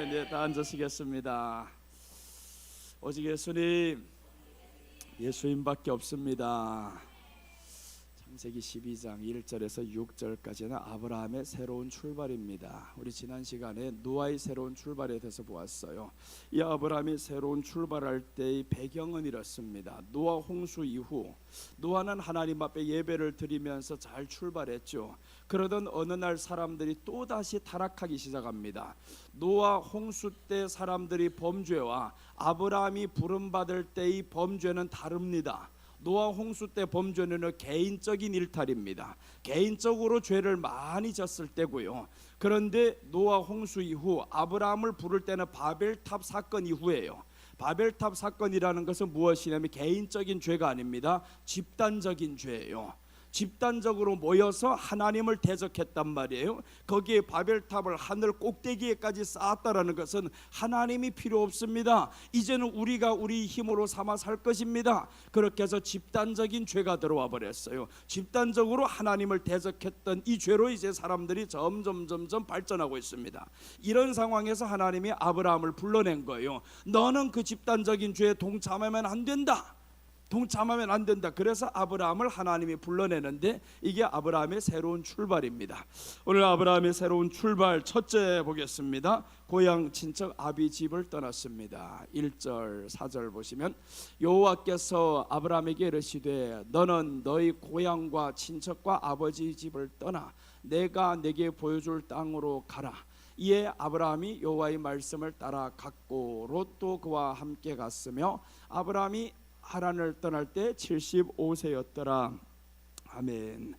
네, 다 앉으시겠습니다. 오직 예수님밖에 없습니다. 창세기 12장 1절에서 6절까지는 아브라함의 새로운 출발입니다. 우리 지난 시간에 노아의 새로운 출발에 대해서 보았어요. 이 아브라함이 새로운 출발할 때의 배경은 이렇습니다. 노아 홍수 이후 노아는 하나님 앞에 예배를 드리면서 잘 출발했죠. 그러던 어느 날 사람들이 또다시 타락하기 시작합니다. 노아 홍수 때 사람들이 범죄와 아브라함이 부름받을 때의 범죄는 다릅니다. 노아 홍수 때 범죄는 개인적인 일탈입니다. 개인적으로 죄를 많이 졌을 때고요. 그런데 노아 홍수 이후 아브라함을 부를 때는 바벨탑 사건 이후예요. 바벨탑 사건이라는 것은 무엇이냐면 개인적인 죄가 아닙니다. 집단적인 죄예요. 집단적으로 모여서 하나님을 대적했단 말이에요. 거기에 바벨탑을 하늘 꼭대기에까지 쌓았다라는 것은 하나님이 필요 없습니다. 이제는 우리가 우리 힘으로 삼아 살 것입니다. 그렇게 해서 집단적인 죄가 들어와 버렸어요. 집단적으로 하나님을 대적했던 이 죄로 이제 사람들이 점점 발전하고 있습니다. 이런 상황에서 하나님이 아브라함을 불러낸 거예요. 너는 그 집단적인 죄에 동참하면 안 된다. 동참하면 안 된다. 그래서 아브라함을 하나님이 불러내는데 이게 아브라함의 새로운 출발입니다. 오늘 아브라함의 새로운 출발 첫째 보겠습니다. 고향 친척 아비 집을 떠났습니다. 1절 4절 보시면 여호와께서 아브라함에게 이르시되 너는 너희 고향과 친척과 아버지 집을 떠나 내가 내게 보여줄 땅으로 가라. 이에 아브라함이 여호와의 말씀을 따라 갔고 롯도 그와 함께 갔으며 아브라함이 하란을 떠날 때 75세였더라. 아멘.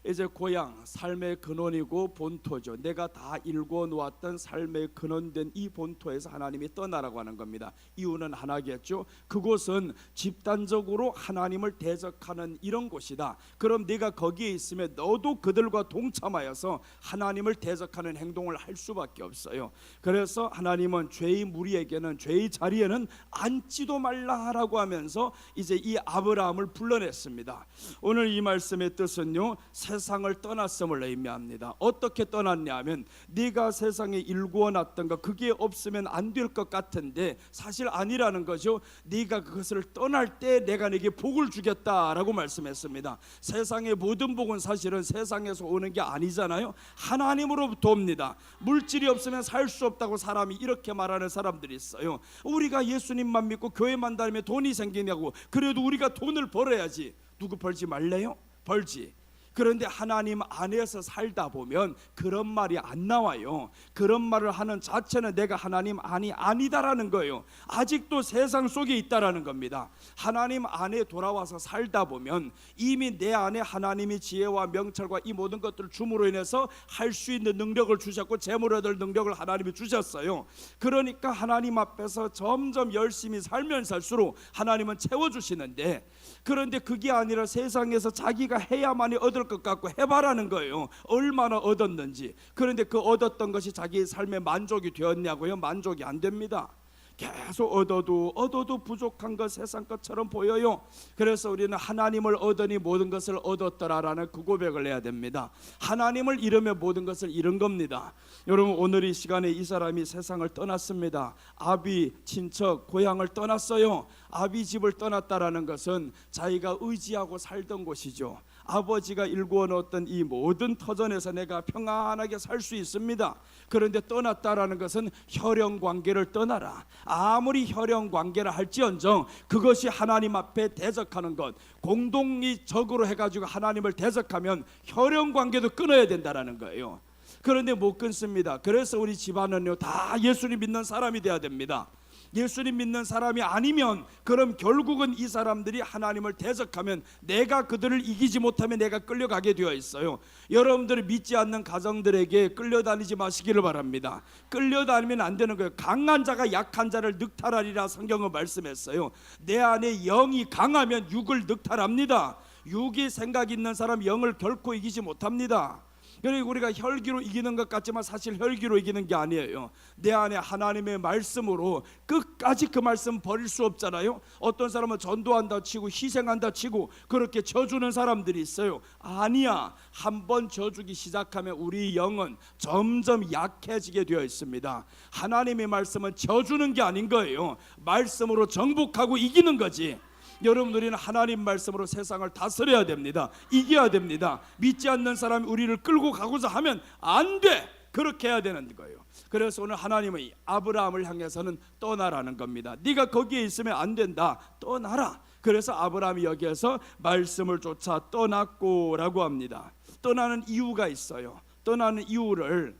이제 고향, 삶의 근원이고 본토죠. 내가 다 일궈 놓았던 삶의 근원된 이 본토에서 하나님이 떠나라고 하는 겁니다. 이유는 하나겠죠. 그곳은 집단적으로 하나님을 대적하는 이런 곳이다. 그럼 네가 거기에 있으면 너도 그들과 동참하여서 하나님을 대적하는 행동을 할 수밖에 없어요. 그래서 하나님은 죄의 무리에게는 죄의 자리에는 앉지도 말라라고 하면서 이제 이 아브라함을 불러냈습니다. 오늘 이 말씀의 뜻은요, 세상을 떠났음을 의미합니다. 어떻게 떠났냐 하면 네가 세상에 일구어 놨던 것 그게 없으면 안 될 것 같은데 사실 아니라는 거죠. 네가 그것을 떠날 때 내가 네게 복을 주겠다라고 말씀했습니다. 세상의 모든 복은 사실은 세상에서 오는 게 아니잖아요. 하나님으로부터 옵니다. 물질이 없으면 살 수 없다고 사람이 이렇게 말하는 사람들이 있어요. 우리가 예수님만 믿고 교회만 다니면 돈이 생기냐고. 그래도 우리가 돈을 벌어야지. 누구 벌지 말래요? 벌지. 그런데 하나님 안에서 살다 보면 그런 말이 안 나와요. 그런 말을 하는 자체는 내가 하나님 안이 아니다라는 거예요. 아직도 세상 속에 있다라는 겁니다. 하나님 안에 돌아와서 살다 보면 이미 내 안에 하나님이 지혜와 명철과 이 모든 것들을 줌으로 인해서 할 수 있는 능력을 주셨고 재물 얻을 능력을 하나님이 주셨어요. 그러니까 하나님 앞에서 점점 열심히 살면 살수록 하나님은 채워주시는데, 그런데 그게 아니라 세상에서 자기가 해야만이 얻을 것 같고 해봐라는 거예요. 얼마나 얻었는지. 그런데 그 얻었던 것이 자기의 삶의 만족이 되었냐고요? 만족이 안 됩니다. 계속 얻어도 부족한 것 세상 것처럼 보여요. 그래서 우리는 하나님을 얻으니 모든 것을 얻었더라라는 그 고백을 해야 됩니다. 하나님을 잃으면 모든 것을 잃은 겁니다. 여러분, 오늘 이 시간에 이 사람이 세상을 떠났습니다. 아비, 친척, 고향을 떠났어요. 아비 집을 떠났다라는 것은 자기가 의지하고 살던 곳이죠. 아버지가 일구어 놓았던 이 모든 터전에서 내가 평안하게 살 수 있습니다. 그런데 떠났다라는 것은 혈연 관계를 떠나라. 아무리 혈연 관계를 할지언정 그것이 하나님 앞에 대적하는 것, 공동이 적으로 해가지고 하나님을 대적하면 혈연 관계도 끊어야 된다라는 거예요. 그런데 못 끊습니다. 그래서 우리 집안은요 다 예수님 믿는 사람이 돼야 됩니다. 예수님 믿는 사람이 아니면 그럼 결국은 이 사람들이 하나님을 대적하면 내가 그들을 이기지 못하면 내가 끌려가게 되어 있어요. 여러분들이 믿지 않는 가정들에게 끌려다니지 마시기를 바랍니다. 끌려다니면 안 되는 거예요. 강한 자가 약한 자를 늑탈하리라 성경은 말씀했어요. 내 안에 영이 강하면 육을 늑탈합니다. 육이 생각 있는 사람 영을 결코 이기지 못합니다. 그러니까 우리가 혈기로 이기는 것 같지만 사실 혈기로 이기는 게 아니에요. 내 안에 하나님의 말씀으로 끝까지 그 말씀 버릴 수 없잖아요. 어떤 사람은 전도한다 치고 희생한다 치고 그렇게 져주는 사람들이 있어요. 아니야. 한번 져주기 시작하면 우리 영은 점점 약해지게 되어 있습니다. 하나님의 말씀은 져주는 게 아닌 거예요. 말씀으로 정복하고 이기는 거지. 여러분, 우리는 하나님 말씀으로 세상을 다스려야 됩니다. 이겨야 됩니다. 믿지 않는 사람이 우리를 끌고 가고자 하면 안 돼. 그렇게 해야 되는 거예요. 그래서 오늘 하나님은 아브라함을 향해서는 떠나라는 겁니다. 네가 거기에 있으면 안 된다. 떠나라. 그래서 아브라함이 여기에서 말씀을 쫓아 떠났고 라고 합니다. 떠나는 이유가 있어요. 떠나는 이유를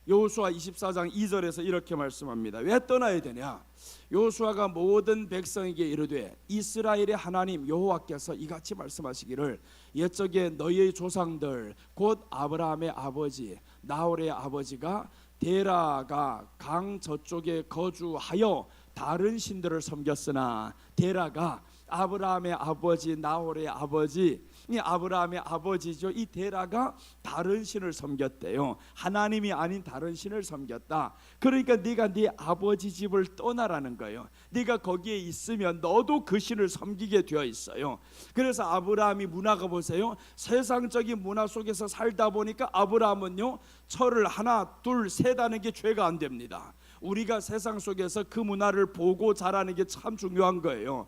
여호수아 24장 2절에서 이렇게 말씀합니다. 왜 떠나야 되냐? 여호수아가 모든 백성에게 이르되 이스라엘의 하나님 여호와께서 이같이 말씀하시기를 옛적에 너희의 조상들 곧 아브라함의 아버지 나홀의 아버지가 데라가 강 저쪽에 거주하여 다른 신들을 섬겼으나 데라가 아브라함의 아버지 나홀의 아버지 이 아브라함의 아버지죠. 이 데라가 다른 신을 섬겼대요. 하나님이 아닌 다른 신을 섬겼다. 그러니까 네가 네 아버지 집을 떠나라는 거예요. 네가 거기에 있으면 너도 그 신을 섬기게 되어 있어요. 그래서 아브라함이 문화가 보세요. 세상적인 문화 속에서 살다 보니까 아브라함은요 철을 하나 둘 셋하는 게 죄가 안 됩니다. 우리가 세상 속에서 그 문화를 보고 자라는 게 참 중요한 거예요.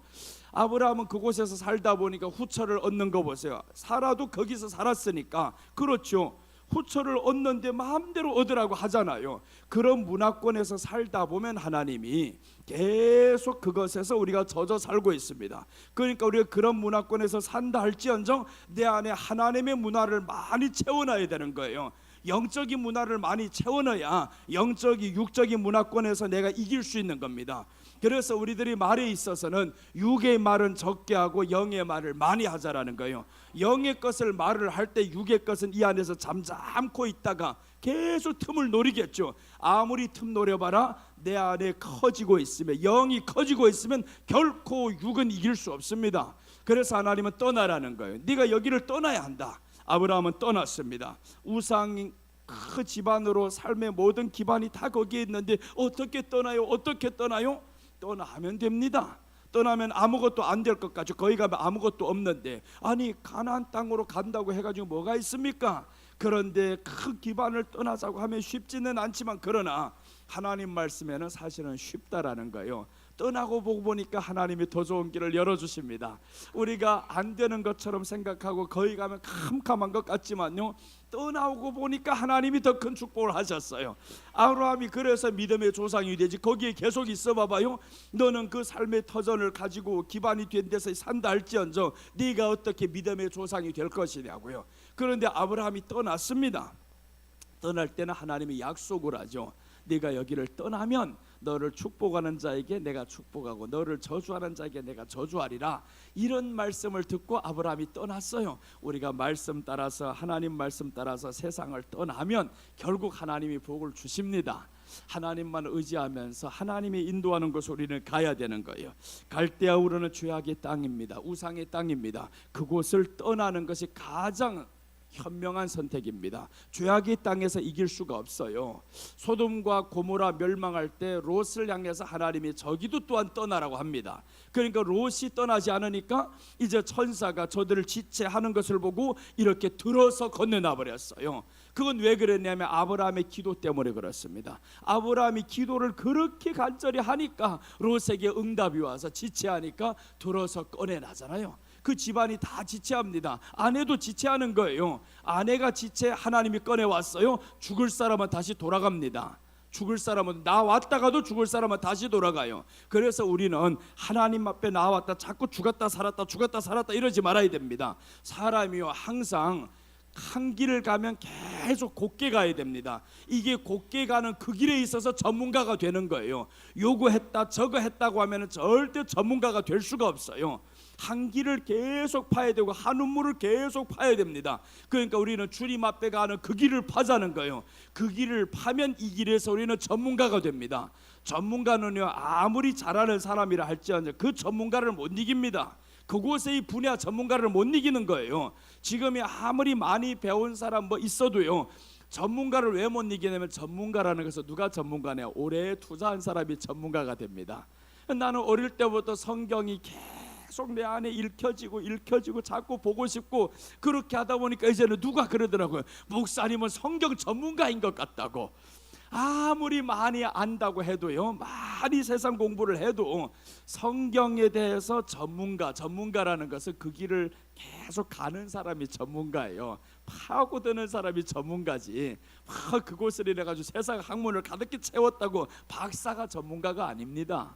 아브라함은 그곳에서 살다 보니까 후처를 얻는 거 보세요. 살아도 거기서 살았으니까 그렇죠. 후처를 얻는데 마음대로 얻으라고 하잖아요. 그런 문화권에서 살다 보면 하나님이 계속 그것에서 우리가 젖어 살고 있습니다. 그러니까 우리가 그런 문화권에서 산다 할지언정 내 안에 하나님의 문화를 많이 채워놔야 되는 거예요. 영적인 문화를 많이 채워넣어야 영적인 육적인 문화권에서 내가 이길 수 있는 겁니다. 그래서 우리들이 말에 있어서는 육의 말은 적게 하고 영의 말을 많이 하자라는 거예요. 영의 것을 말을 할 때 육의 것은 이 안에서 잠잠코 있다가 계속 틈을 노리겠죠. 아무리 틈 노려봐라 내 안에 커지고 있으면 영이 커지고 있으면 결코 육은 이길 수 없습니다. 그래서 하나님은 떠나라는 거예요. 네가 여기를 떠나야 한다. 아브라함은 떠났습니다. 우상 그 집안으로 삶의 모든 기반이 다 거기에 있는데 어떻게 떠나요? 어떻게 떠나요? 떠나면 됩니다. 떠나면 아무것도 안 될 것 같죠. 거기 가면 아무것도 없는데 아니 가나안 땅으로 간다고 해가지고 뭐가 있습니까? 그런데 그 기반을 떠나자고 하면 쉽지는 않지만 그러나 하나님 말씀에는 사실은 쉽다라는 거예요. 떠나고 보고 보니까 하나님이 더 좋은 길을 열어주십니다. 우리가 안 되는 것처럼 생각하고 거기 가면 캄캄한 것 같지만요 떠나오고 보니까 하나님이 더 큰 축복을 하셨어요. 아브라함이 그래서 믿음의 조상이 되지 거기에 계속 있어 봐봐요. 너는 그 삶의 터전을 가지고 기반이 된 데서 산다 할지언정 네가 어떻게 믿음의 조상이 될 것이냐고요. 그런데 아브라함이 떠났습니다. 떠날 때는 하나님이 약속을 하죠. 네가 여기를 떠나면 너를 축복하는 자에게 내가 축복하고 너를 저주하는 자에게 내가 저주하리라. 이런 말씀을 듣고 아브라함이 떠났어요. 우리가 말씀 따라서 하나님 말씀 따라서 세상을 떠나면 결국 하나님이 복을 주십니다. 하나님만 의지하면서 하나님이 인도하는 곳으로 우리는 가야 되는 거예요. 갈대아 우르는 죄악의 땅입니다. 우상의 땅입니다. 그곳을 떠나는 것이 가장 현명한 선택입니다. 죄악의 땅에서 이길 수가 없어요. 소돔과 고모라 멸망할 때 롯을 향해서 하나님이 저기도 또한 떠나라고 합니다. 그러니까 롯이 떠나지 않으니까 이제 천사가 저들을 지체하는 것을 보고 이렇게 들어서 건너나 버렸어요. 그건 왜 그랬냐면 아브라함의 기도 때문에 그렇습니다. 아브라함이 기도를 그렇게 간절히 하니까 롯에게 응답이 와서 지체하니까 들어서 꺼내나잖아요. 그 집안이 다 지체합니다. 아내도 지체하는 거예요. 아내가 지체 하나님이 꺼내왔어요. 죽을 사람은 다시 돌아갑니다. 죽을 사람은 나왔다가도 죽을 사람은 다시 돌아가요. 그래서 우리는 하나님 앞에 나왔다 자꾸 죽었다 살았다 죽었다 살았다 이러지 말아야 됩니다. 사람이요 항상 한 길을 가면 계속 곧게 가야 됩니다. 이게 곧게 가는 그 길에 있어서 전문가가 되는 거예요. 요거 저거 했다고 하면 절대 전문가가 될 수가 없어요. 한 길을 계속 파야 되고 한 우물을 계속 파야 됩니다. 그러니까 우리는 주님 앞에 가는 그 길을 파자는 거예요. 그 길을 파면 이 길에서 우리는 전문가가 됩니다. 전문가는요 아무리 잘하는 사람이라 할지언정 그 전문가를 못 이깁니다. 그곳의 분야 전문가를 못 이기는 거예요. 지금이 아무리 많이 배운 사람 뭐 있어도요, 전문가를 왜 못 이기냐면 전문가라는 것은 누가 전문가냐? 오래 투자한 사람이 전문가가 됩니다. 나는 어릴 때부터 성경이 계속 내 안에 읽혀지고 자꾸 보고 싶고 그렇게 하다 보니까 이제는 누가 그러더라고요. 목사님은 성경 전문가인 것 같다고. 아무리 많이 안다고 해도요, 많이 세상 공부를 해도 성경에 대해서 전문가라는 것은 그 길을 계속 가는 사람이 전문가예요. 파고드는 사람이 전문가지. 그곳을 이래 가지고 세상 학문을 가득히 채웠다고 박사가 전문가가 아닙니다.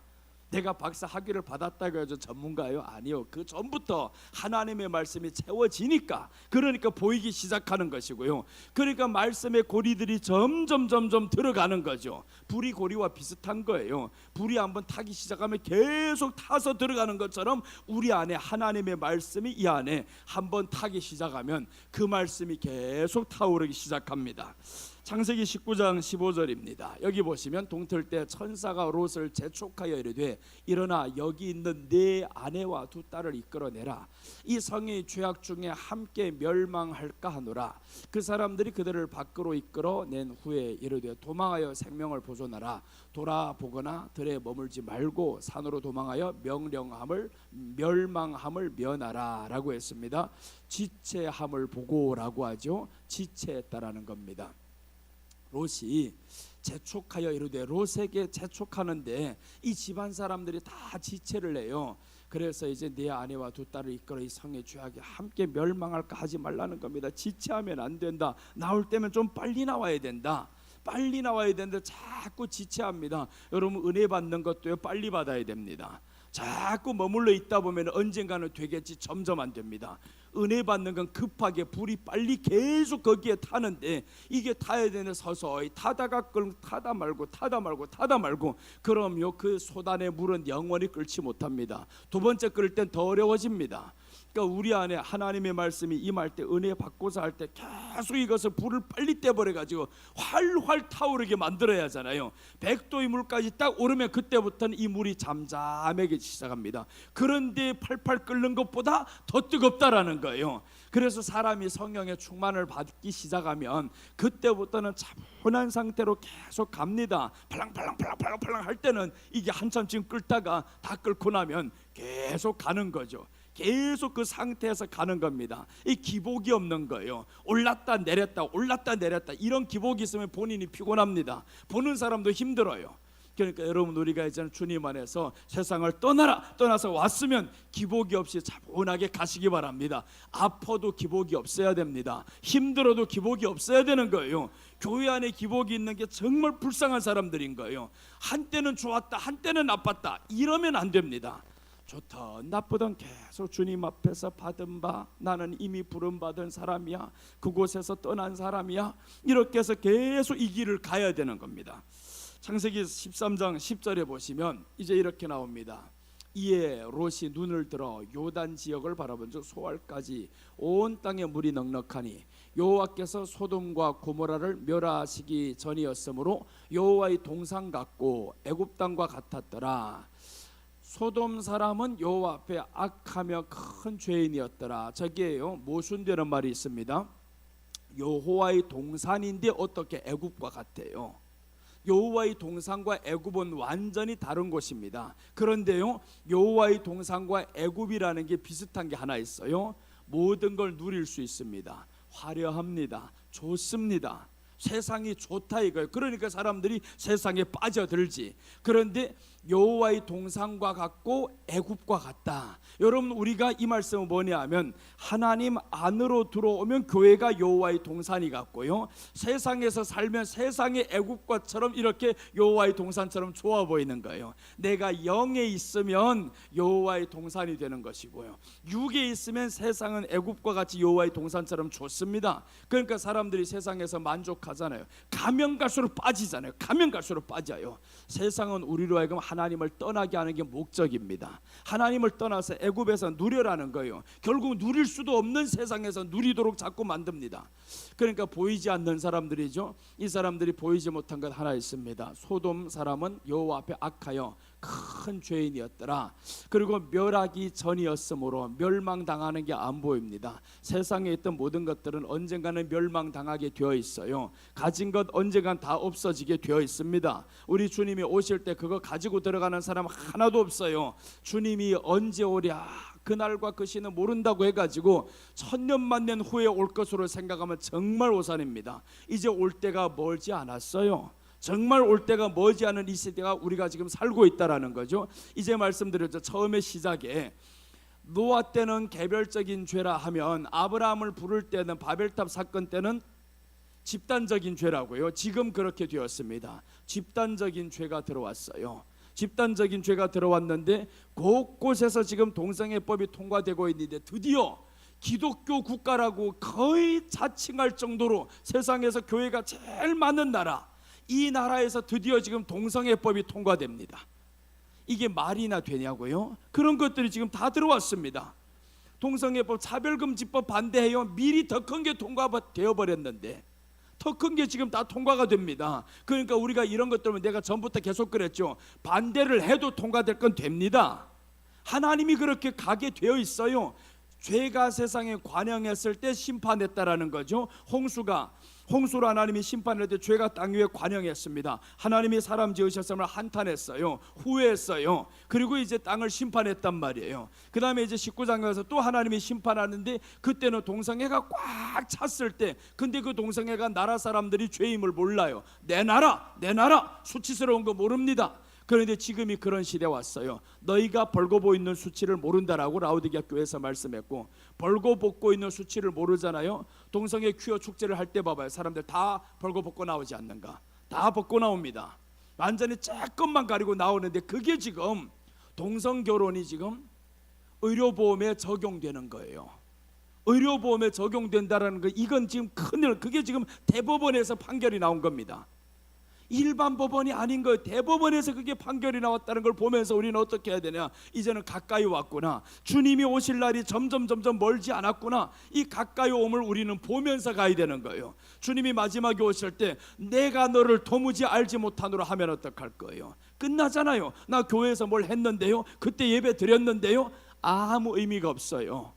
내가 박사 학위를 받았다고 해서 전문가예요? 아니요. 그 전부터 하나님의 말씀이 채워지니까, 그러니까 보이기 시작하는 것이고요. 그러니까 말씀의 고리들이 점점 들어가는 거죠. 불이 고리와 비슷한 거예요. 불이 한번 타기 시작하면 계속 타서 들어가는 것처럼 우리 안에 하나님의 말씀이 이 안에 한번 타기 시작하면 그 말씀이 계속 타오르기 시작합니다. 창세기 19장 15절입니다. 여기 보시면 동틀 때 천사가 롯을 재촉하여 이르되 일어나 여기 있는 네 아내와 두 딸을 이끌어내라. 이 성이 죄악 중에 함께 멸망할까 하노라. 그 사람들이 그들을 밖으로 이끌어낸 후에 이르되 도망하여 생명을 보존하라. 돌아보거나 들에 머물지 말고 산으로 도망하여 멸망함을 면하라 라고 했습니다. 지체함을 보고라고 하죠. 지체했다라는 겁니다. 롯이 재촉하여 이르되, 롯에게 재촉하는데 이 집안 사람들이 다 지체를 해요. 그래서 이제 네 아내와 두 딸을 이끌어 이 성의 죄악에 함께 멸망할까 하지 말라는 겁니다. 지체하면 안 된다. 나올 때면 좀 빨리 나와야 된다. 빨리 나와야 되는데 자꾸 지체합니다. 여러분, 은혜 받는 것도요, 빨리 받아야 됩니다. 자꾸 머물러 있다 보면 언젠가는 되겠지, 점점 안 됩니다. 은혜 받는 건 급하게 불이 빨리 계속 거기에 타는데, 이게 타야 되는데 서서히 타다가 타다 말고 그럼요, 그 쏟아내 물은 영원히 끓지 못합니다. 두 번째 끓을 땐 더 어려워집니다. 그러니까 우리 안에 하나님의 말씀이 임할 때, 은혜 받고자 할 때 계속 이것을 불을 빨리 떼버려 가지고 활활 타오르게 만들어야 하잖아요. 100도의 물까지 딱 오르면 그때부터는 이 물이 잠잠해지기 시작합니다. 그런데 팔팔 끓는 것보다 더 뜨겁다라는 거예요. 그래서 사람이 성령의 충만을 받기 시작하면 그때부터는 차분한 상태로 계속 갑니다. 팔랑팔랑 할 때는 이게 한참쯤 끓다가 다 끓고 나면 계속 가는 거죠. 계속 그 상태에서 가는 겁니다. 이 기복이 없는 거예요. 올랐다 내렸다 이런 기복이 있으면 본인이 피곤합니다. 보는 사람도 힘들어요. 그러니까 여러분, 우리가 이제는 주님 안에서 세상을 떠나서 왔으면 기복이 없이 차분하게 가시기 바랍니다. 아파도 기복이 없어야 됩니다. 힘들어도 기복이 없어야 되는 거예요. 교회 안에 기복이 있는 게 정말 불쌍한 사람들인 거예요. 한때는 좋았다, 한때는 나빴다, 이러면 안 됩니다. 좋든 나쁘든 계속 주님 앞에서 받은 바, 나는 이미 부름받은 사람이야, 그곳에서 떠난 사람이야, 이렇게 해서 계속 이 길을 가야 되는 겁니다. 창세기 13장 10절에 보시면 이제 이렇게 나옵니다. 이에 롯이 눈을 들어 요단 지역을 바라본즉 소알까지 온 땅에 물이 넉넉하니 여호와께서 소돔과 고모라를 멸하시기 전이었으므로 여호와의 동상 같고 애굽 땅과 같았더라. 소돔 사람은 여호와 앞에 악하며 큰 죄인이었더라. 저기에요, 모순되는 말이 있습니다. 여호와의 동산인데 어떻게 애굽과 같아요? 여호와의 동산과 애굽은 완전히 다른 곳입니다. 그런데요, 여호와의 동산과 애굽이라는 게 비슷한 게 하나 있어요. 모든 걸 누릴 수 있습니다. 화려합니다. 좋습니다. 세상이 좋다 이거예요. 그러니까 사람들이 세상에 빠져들지. 그런데 여호와의 동산과 같고 애굽과 같다. 여러분, 우리가 이 말씀은 뭐냐 하면 하나님 안으로 들어오면 교회가 여호와의 동산이 같고요, 세상에서 살면 세상의 애굽과처럼 이렇게 여호와의 동산처럼 좋아 보이는 거예요. 내가 영에 있으면 여호와의 동산이 되는 것이고요, 육에 있으면 세상은 애굽과 같이 여호와의 동산처럼 좋습니다. 그러니까 사람들이 세상에서 만족하잖아요. 가면 갈수록 빠지잖아요. 가면 갈수록 빠져요. 세상은 우리로 하여금 하나님을 떠나게 하는 게 목적입니다. 하나님을 떠나서 애굽에서 누려라는 거예요. 결국 누릴 수도 없는 세상에서 누리도록 자꾸 만듭니다. 그러니까 보이지 않는 사람들이죠. 이 사람들이 보이지 못한 것 하나 있습니다. 소돔 사람은 여호와 앞에 악하여 큰 죄인이었더라. 그리고 멸하기 전이었으므로 멸망당하는 게 안 보입니다. 세상에 있던 모든 것들은 언젠가는 멸망당하게 되어 있어요. 가진 것 언젠간 다 없어지게 되어 있습니다. 우리 주님이 오실 때 그거 가지고 들어가는 사람 하나도 없어요. 주님이 언제 오랴, 그날과 그 시는 모른다고 해가지고 천년만년 후에 올 것으로 생각하면 정말 오산입니다. 이제 올 때가 멀지 않았어요. 정말 올 때가 멀지 않은 이 시대가 우리가 지금 살고 있다라는 거죠. 이제 말씀드렸죠. 처음에 시작에 노아 때는 개별적인 죄라 하면 아브라함을 부를 때는 바벨탑 사건 때는 집단적인 죄라고요. 지금 그렇게 되었습니다. 집단적인 죄가 들어왔어요. 집단적인 죄가 들어왔는데 곳곳에서 지금 동성애법이 통과되고 있는데 드디어 기독교 국가라고 거의 자칭할 정도로 세상에서 교회가 제일 많은 나라, 이 나라에서 드디어 지금 동성애법이 통과됩니다. 이게 말이나 되냐고요? 그런 것들이 지금 다 들어왔습니다. 동성애법, 차별금지법 반대해요. 미리 더 큰 게 통과되어 버렸는데 더 큰 게 지금 다 통과가 됩니다. 그러니까 우리가 이런 것 때문에 내가 전부터 계속 그랬죠. 반대를 해도 통과될 건 됩니다. 하나님이 그렇게 가게 되어 있어요. 죄가 세상에 관영했을 때 심판했다라는 거죠. 홍수로 하나님이 심판할 때 죄가 땅 위에 관영했습니다. 하나님이 사람 지으셨음을 한탄했어요. 후회했어요. 그리고 이제 땅을 심판했단 말이에요. 그 다음에 이제 19장에 가서 또 하나님이 심판하는데 그때는 동성애가 꽉 찼을 때, 근데 그 동성애가 나라 사람들이 죄임을 몰라요. 내 나라 수치스러운 거 모릅니다. 그런데 지금이 그런 시대 왔어요. 너희가 벌거벗고 있는 수치를 모른다라고 라오디게아 교회에서 말씀했고, 벌거벗고 있는 수치를 모르잖아요. 동성애 퀴어 축제를 할 때 봐봐요. 사람들 다 벌거벗고 나오지 않는가? 다 벗고 나옵니다. 완전히 조금만 가리고 나오는데 그게 지금 동성결혼이 지금 의료보험에 적용되는 거예요. 의료보험에 적용된다라는 거, 이건 지금 큰일, 그게 지금 대법원에서 판결이 나온 겁니다. 일반 법원이 아닌 거예요. 대법원에서 그게 판결이 나왔다는 걸 보면서 우리는 어떻게 해야 되냐? 이제는 가까이 왔구나. 주님이 오실 날이 점점 멀지 않았구나. 이 가까이 오음을 우리는 보면서 가야 되는 거예요. 주님이 마지막에 오실 때 내가 너를 도무지 알지 못하노라 하면 어떡할 거예요? 끝나잖아요. 나 교회에서 뭘 했는데요, 그때 예배 드렸는데요, 아무 의미가 없어요.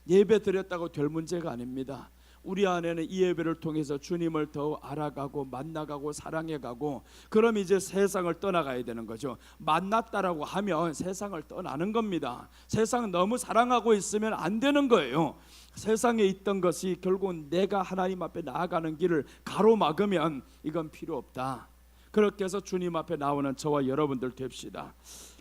예배 드렸다고 될 문제가 아닙니다. 우리 안에는 이 예배를 통해서 주님을 더 알아가고 만나가고 사랑해가고, 그럼 이제 세상을 떠나가야 되는 거죠. 만났다라고 하면 세상을 떠나는 겁니다. 세상 너무 사랑하고 있으면 안 되는 거예요. 세상에 있던 것이 결국은 내가 하나님 앞에 나아가는 길을 가로막으면 이건 필요 없다. 그렇게 해서 주님 앞에 나오는 저와 여러분들 됩시다.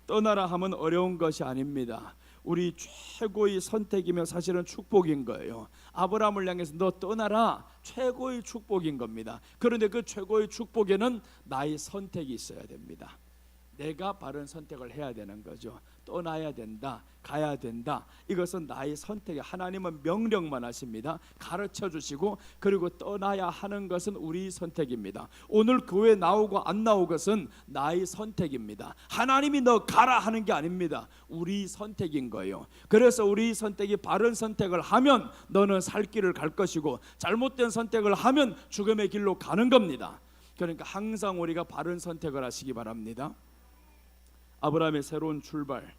떠나라 하면 어려운 것이 아닙니다. 우리 최고의 선택이며 사실은 축복인 거예요. 아브라함을 향해서 너 떠나라, 최고의 축복인 겁니다. 그런데 그 최고의 축복에는 나의 선택이 있어야 됩니다. 내가 바른 선택을 해야 되는 거죠. 떠나야 된다, 가야 된다. 이것은 나의 선택이, 하나님은 명령만 하십니다. 가르쳐 주시고, 그리고 떠나야 하는 것은 우리 선택입니다. 오늘 교회 나오고 안 나오고 것은 나의 선택입니다. 하나님이 너 가라 하는 게 아닙니다. 우리 선택인 거예요. 그래서 우리 선택이 바른 선택을 하면 너는 살 길을 갈 것이고, 잘못된 선택을 하면 죽음의 길로 가는 겁니다. 그러니까 항상 우리가 바른 선택을 하시기 바랍니다. 아브라함의 새로운 출발,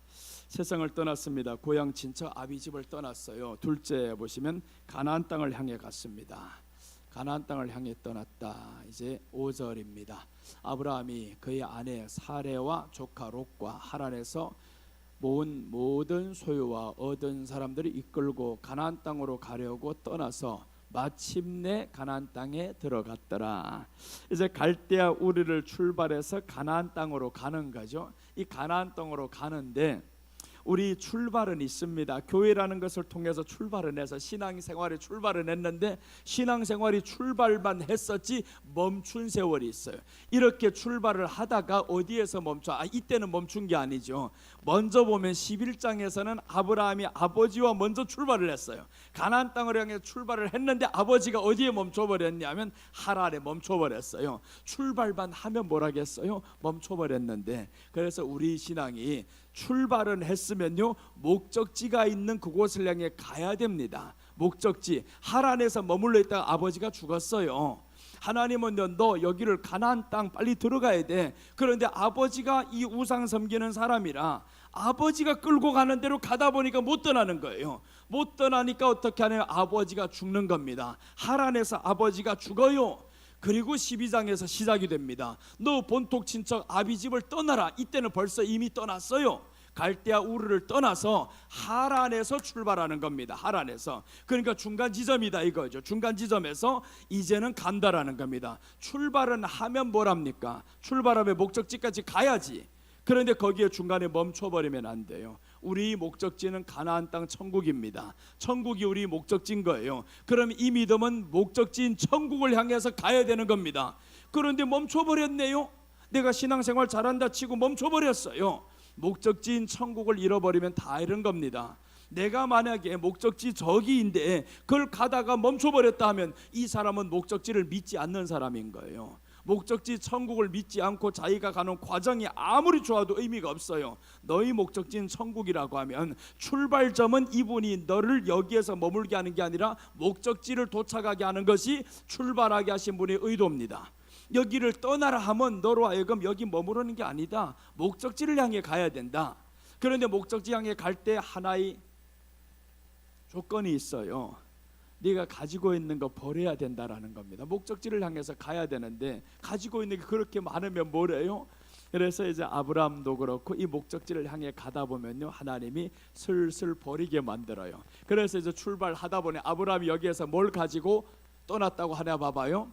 세상을 떠났습니다. 고향 친척 아비집을 떠났어요. 둘째 보시면 가나안 땅을 향해 갔습니다. 가나안 땅을 향해 떠났다. 이제 5절입니다. 아브라함이 그의 아내 사레와 조카 롯과 하란에서 모은 모든 소유와 얻은 사람들이 이끌고 가나안 땅으로 가려고 떠나서 마침내 가나안 땅에 들어갔더라. 이제 갈대아 우르를 출발해서 가나안 땅으로 가는 거죠. 이 가나안 땅으로 가는데 우리 출발은 있습니다. 교회라는 것을 통해서 출발은 해서 신앙생활에 출발은 했는데, 신앙생활이 출발만 했었지 멈춘 세월이 있어요. 이렇게 출발을 하다가 어디에서 멈춰? 이때는 멈춘 게 아니죠. 먼저 보면 11장에서는 아브라함이 아버지와 먼저 출발을 했어요. 가나안 땅을 향해 출발을 했는데 아버지가 어디에 멈춰버렸냐면 하란에 멈춰버렸어요. 출발만 하면 뭐라겠어요? 멈춰버렸는데, 그래서 우리 신앙이 출발은 했으면요, 목적지가 있는 그곳을 향해 가야 됩니다. 목적지, 하란에서 머물러 있다가 아버지가 죽었어요. 하나님은 너 여기를 가나안 땅 빨리 들어가야 돼. 그런데 아버지가 이 우상 섬기는 사람이라 아버지가 끌고 가는 대로 가다 보니까 못 떠나는 거예요. 못 떠나니까 어떻게 하냐면 아버지가 죽는 겁니다. 하란에서 아버지가 죽어요. 그리고 12장에서 시작이 됩니다. 너 본토 친척 아비집을 떠나라. 이때는 벌써 이미 떠났어요. 갈대아 우르를 떠나서 하란에서 출발하는 겁니다. 하란에서. 그러니까 중간 지점이다 이거죠. 중간 지점에서 이제는 간다라는 겁니다. 출발은 하면 뭐랍니까? 출발하면 목적지까지 가야지. 그런데 거기에 중간에 멈춰버리면 안 돼요. 우리 목적지는 가나안 땅 천국입니다. 천국이 우리 목적지인 거예요. 그럼 이 믿음은 목적지인 천국을 향해서 가야 되는 겁니다. 그런데 멈춰버렸네요. 내가 신앙생활 잘한다 치고 멈춰버렸어요. 목적지인 천국을 잃어버리면 다 잃은 겁니다. 내가 만약에 목적지 저기인데 그걸 가다가 멈춰버렸다 하면 이 사람은 목적지를 믿지 않는 사람인 거예요. 목적지 천국을 믿지 않고 자기가 가는 과정이 아무리 좋아도 의미가 없어요. 너희 목적지는 천국이라고 하면 출발점은 이분이 너를 여기에서 머물게 하는 게 아니라 목적지를 도착하게 하는 것이 출발하게 하신 분의 의도입니다. 여기를 떠나라 하면 너로 하여금 여기 머무르는 게 아니다. 목적지를 향해 가야 된다. 그런데 목적지 향해 갈 때 하나의 조건이 있어요. 네가 가지고 있는 거 버려야 된다라는 겁니다. 목적지를 향해서 가야 되는데 가지고 있는 게 그렇게 많으면 뭐래요? 그래서 이제 아브라함도 그렇고 이 목적지를 향해 가다 보면요 하나님이 슬슬 버리게 만들어요. 그래서 이제 출발하다 보니 아브라함이 여기에서 뭘 가지고 떠났다고 하냐 봐봐요.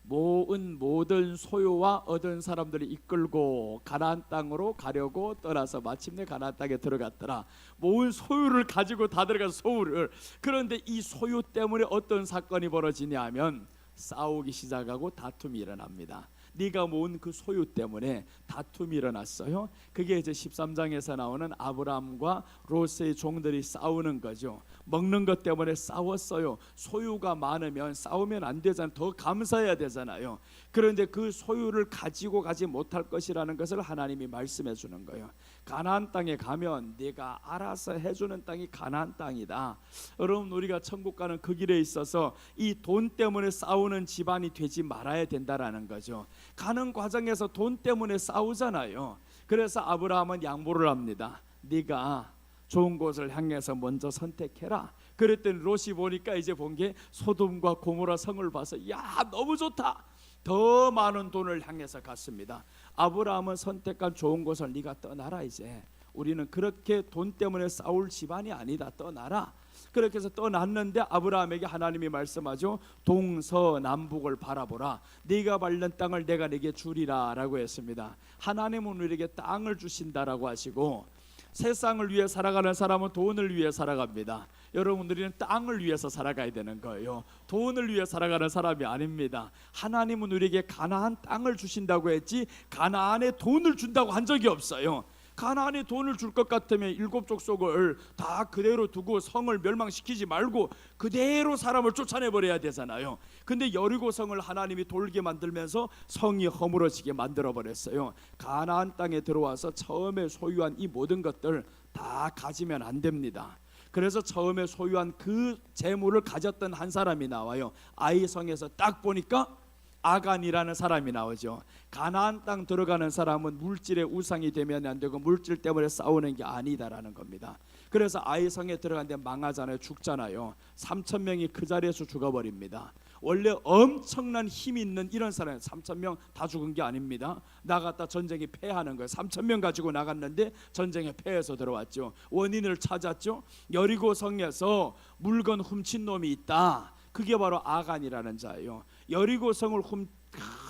모은 모든 소유와 얻은 사람들이 이끌고 가나안 땅으로 가려고 떠나서 마침내 가나안 땅에 들어갔더라. 모은 소유를 가지고 다 들어가서 소유를. 그런데 이 소유 때문에 어떤 사건이 벌어지냐 하면 싸우기 시작하고 다툼이 일어납니다. 네가 모은 그 소유 때문에 다툼이 일어났어요. 그게 이제 13장에서 나오는 아브라함과 롯의 종들이 싸우는 거죠. 먹는 것 때문에 싸웠어요. 소유가 많으면 싸우면 안 되잖아요. 더 감사해야 되잖아요. 그런데 그 소유를 가지고 가지 못할 것이라는 것을 하나님이 말씀해 주는 거예요. 가나안 땅에 가면 네가 알아서 해주는 땅이 가나안 땅이다. 여러분 우리가 천국 가는 그 길에 있어서 이 돈 때문에 싸우는 집안이 되지 말아야 된다라는 거죠. 가는 과정에서 돈 때문에 싸우잖아요. 그래서 아브라함은 양보를 합니다. 네가 좋은 곳을 향해서 먼저 선택해라. 그랬더니 롯이 보니까 이제 본 게 소돔과 고모라 성을 봐서 야 너무 좋다. 더 많은 돈을 향해서 갔습니다. 아브라함은 선택한 좋은 곳을 네가 떠나라. 이제 우리는 그렇게 돈 때문에 싸울 집안이 아니다. 떠나라. 그렇게 해서 떠났는데 아브라함에게 하나님이 말씀하죠. 동서남북을 바라보라. 네가 밟는 땅을 내가 네게 주리라 라고 했습니다. 하나님은 우리에게 땅을 주신다라고 하시고 세상을 위해 살아가는 사람은 돈을 위해 살아갑니다. 여러분 우리는 땅을 위해서 살아가야 되는 거예요. 돈을 위해 살아가는 사람이 아닙니다. 하나님은 우리에게 가나안 땅을 주신다고 했지 가나안에 돈을 준다고 한 적이 없어요. 가나안에 돈을 줄 것 같으면 일곱 족속을 다 그대로 두고 성을 멸망시키지 말고 그대로 사람을 쫓아내버려야 되잖아요. 근데 여리고 성을 하나님이 돌게 만들면서 성이 허물어지게 만들어버렸어요. 가나안 땅에 들어와서 처음에 소유한 이 모든 것들 다 가지면 안 됩니다. 그래서 처음에 소유한 그 재물을 가졌던 한 사람이 나와요. 아이 성에서 딱 보니까 아간이라는 사람이 나오죠. 가나안 땅 들어가는 사람은 물질의 우상이 되면 안 되고 물질 때문에 싸우는 게 아니다라는 겁니다. 그래서 아이 성에 들어갔는데 망하잖아요. 죽잖아요. 3,000명이 그 자리에서 죽어버립니다. 원래 엄청난 힘 있는 이런 사람 3,000명 다 죽은 게 아닙니다. 나갔다 전쟁에 패하는 거예요. 3,000명 가지고 나갔는데 전쟁에 패해서 들어왔죠. 원인을 찾았죠. 여리고 성에서 물건 훔친 놈이 있다. 그게 바로 아간이라는 자예요. 여리고 성을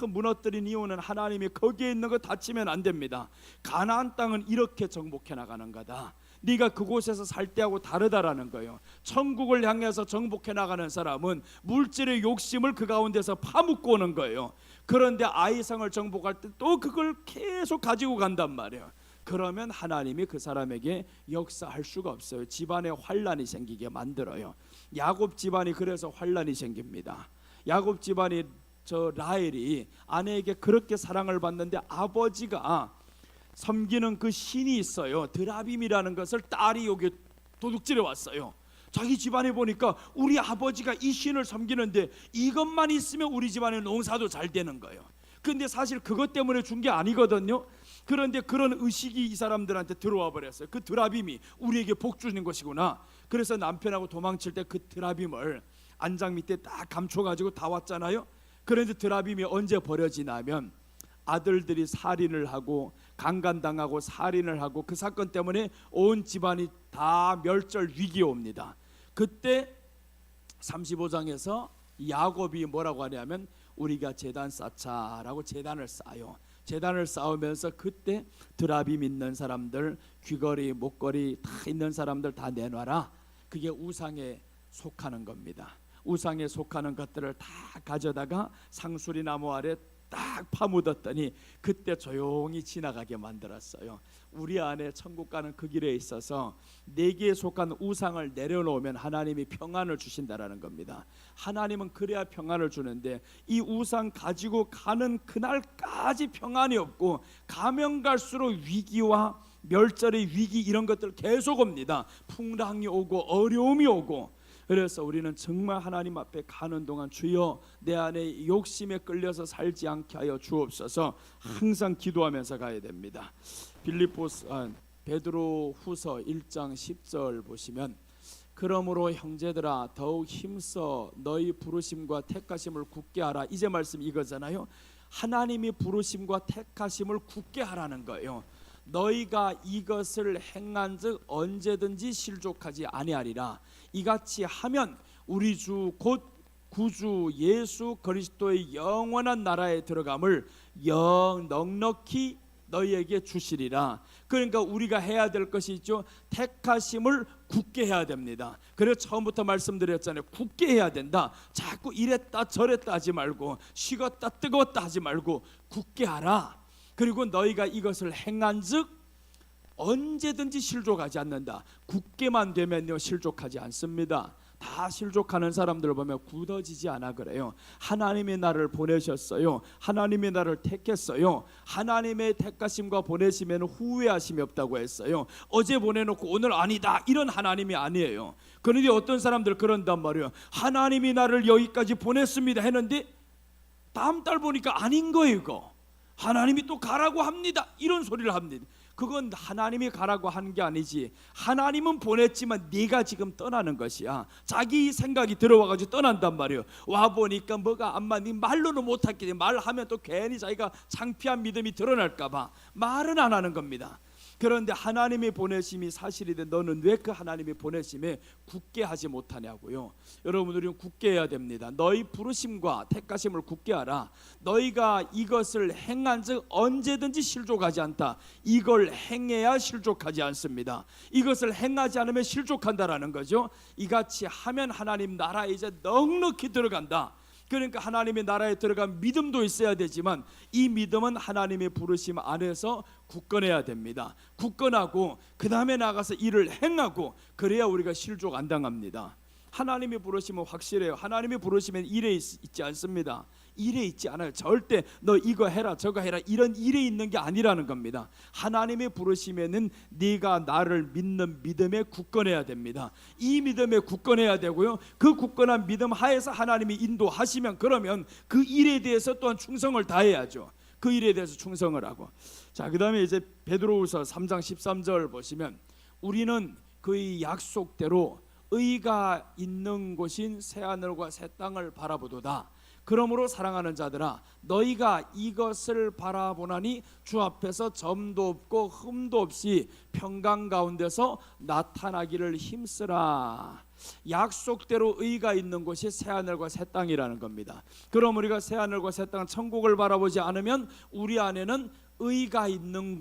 무너뜨린 이유는 하나님이 거기에 있는 거 다치면 안 됩니다. 가나안 땅은 이렇게 정복해 나가는 거다. 네가 그곳에서 살 때하고 다르다라는 거예요. 천국을 향해서 정복해 나가는 사람은 물질의 욕심을 그 가운데서 파묻고 오는 거예요. 그런데 아이성을 정복할 때 또 그걸 계속 가지고 간단 말이에요. 그러면 하나님이 그 사람에게 역사할 수가 없어요. 집안에 환란이 생기게 만들어요. 야곱 집안이 그래서 환란이 생깁니다. 야곱 집안이 저 라헬이 아내에게 그렇게 사랑을 받는데 아버지가 섬기는 그 신이 있어요. 드라빔이라는 것을 딸이 여기 도둑질해 왔어요. 자기 집안에 보니까 우리 아버지가 이 신을 섬기는데 이것만 있으면 우리 집안의 농사도 잘 되는 거예요. 근데 사실 그것 때문에 준 게 아니거든요. 그런데 그런 의식이 이 사람들한테 들어와 버렸어요. 그 드라빔이 우리에게 복 주는 것이구나. 그래서 남편하고 도망칠 때 그 드라빔을 안장 밑에 딱 감춰가지고 다 왔잖아요. 그런데 드라빔이 언제 버려지냐면 아들들이 살인을 하고 강간당하고 살인을 하고 그 사건 때문에 온 집안이 다 멸절 위기에 옵니다. 그때 35장에서 야곱이 뭐라고 하냐면 우리가 제단 쌓자라고 제단을 쌓아요. 제단을 쌓으면서 그때 드라빔 있는 사람들, 귀걸이, 목걸이 다 있는 사람들 다 내놔라. 그게 우상에 속하는 겁니다. 우상에 속하는 것들을 다 가져다가 상수리 나무 아래 딱 파묻었더니 그때 조용히 지나가게 만들었어요. 우리 안에 천국 가는 그 길에 있어서 내게 속한 우상을 내려놓으면 하나님이 평안을 주신다라는 겁니다. 하나님은 그래야 평안을 주는데 이 우상 가지고 가는 그날까지 평안이 없고 가면 갈수록 위기와 멸절의 위기 이런 것들 계속 옵니다. 풍랑이 오고 어려움이 오고. 그래서 우리는 정말 하나님 앞에 가는 동안 주여 내 안에 욕심에 끌려서 살지 않게 하여 주옵소서 항상 기도하면서 가야 됩니다. 베드로 후서 1장 10절 보시면 그러므로 형제들아 더욱 힘써 너희 부르심과 택하심을 굳게 하라. 이제 말씀 이거잖아요. 하나님이 부르심과 택하심을 굳게 하라는 거예요. 너희가 이것을 행한즉 언제든지 실족하지 아니하리라. 이같이 하면 우리 주 곧 구주 예수 그리스도의 영원한 나라에 들어감을 넉넉히 너희에게 주시리라. 그러니까 우리가 해야 될 것이 있죠. 택하심을 굳게 해야 됩니다. 그래서 처음부터 말씀드렸잖아요. 굳게 해야 된다. 자꾸 이랬다 저랬다 하지 말고 식었다 뜨거웠다 하지 말고 굳게 하라. 그리고 너희가 이것을 행한즉 언제든지 실족하지 않는다. 굳게만 되면요 실족하지 않습니다. 다 실족하는 사람들을 보면 굳어지지 않아 그래요. 하나님이 나를 보내셨어요. 하나님이 나를 택했어요. 하나님의 택하심과 보내심에는 후회하심이 없다고 했어요. 어제 보내놓고 오늘 아니다 이런 하나님이 아니에요. 그런데 어떤 사람들 그런단 말이에요. 하나님이 나를 여기까지 보냈습니다 했는데 다음 달 보니까 아닌 거예요. 이거 하나님이 또 가라고 합니다 이런 소리를 합니다. 그건 하나님이 가라고 한 게 아니지. 하나님은 보냈지만 네가 지금 떠나는 것이야. 자기 생각이 들어와가지고 떠난단 말이에요. 와 보니까 뭐가 안 맞니 말로는 못하겠지. 말하면 또 괜히 자기가 창피한 믿음이 드러날까봐 말은 안 하는 겁니다. 그런데 하나님의 보내심이 사실이데 너는 왜 그 하나님의 보내심에 굳게 하지 못하냐고요. 여러분 우리는 굳게 해야 됩니다. 너희 부르심과 택하심을 굳게 하라. 너희가 이것을 행한즉 언제든지 실족하지 않다. 이걸 행해야 실족하지 않습니다. 이것을 행하지 않으면 실족한다라는 거죠. 이같이 하면 하나님 나라에 이제 넉넉히 들어간다. 그러니까 하나님의 나라에 들어간 믿음도 있어야 되지만 이 믿음은 하나님의 부르심 안에서 굳건해야 됩니다. 굳건하고 그 다음에 나가서 일을 행하고 그래야 우리가 실족 안 당합니다. 하나님의 부르심은 확실해요. 하나님의 부르심엔 일에 있지 않습니다. 일에 있지 않아요. 절대 너 이거 해라 저거 해라 이런 일에 있는 게 아니라는 겁니다. 하나님의 부르심에는 네가 나를 믿는 믿음에 굳건해야 됩니다. 이 믿음에 굳건해야 되고요. 그 굳건한 믿음 하에서 하나님이 인도하시면 그러면 그 일에 대해서 또한 충성을 다해야죠. 그 일에 대해서 충성을 하고. 자, 그다음에 이제 베드로후서 3장 13절 보시면 우리는 그의 약속대로 의가 있는 곳인 새하늘과 새 땅을 바라보도다. 그러므로 사랑하는 자들아 너희가 이것을 바라보나니 주 앞에서 점도 없고 흠도 없이 평강 가운데서 나타나기를 힘쓰라. 약속대로 의가 있는 곳이 새하늘과 새 땅이라는 겁니다. 그럼 우리가 새하늘과 새 땅 천국을 바라보지 않으면 우리 안에는 의가 있는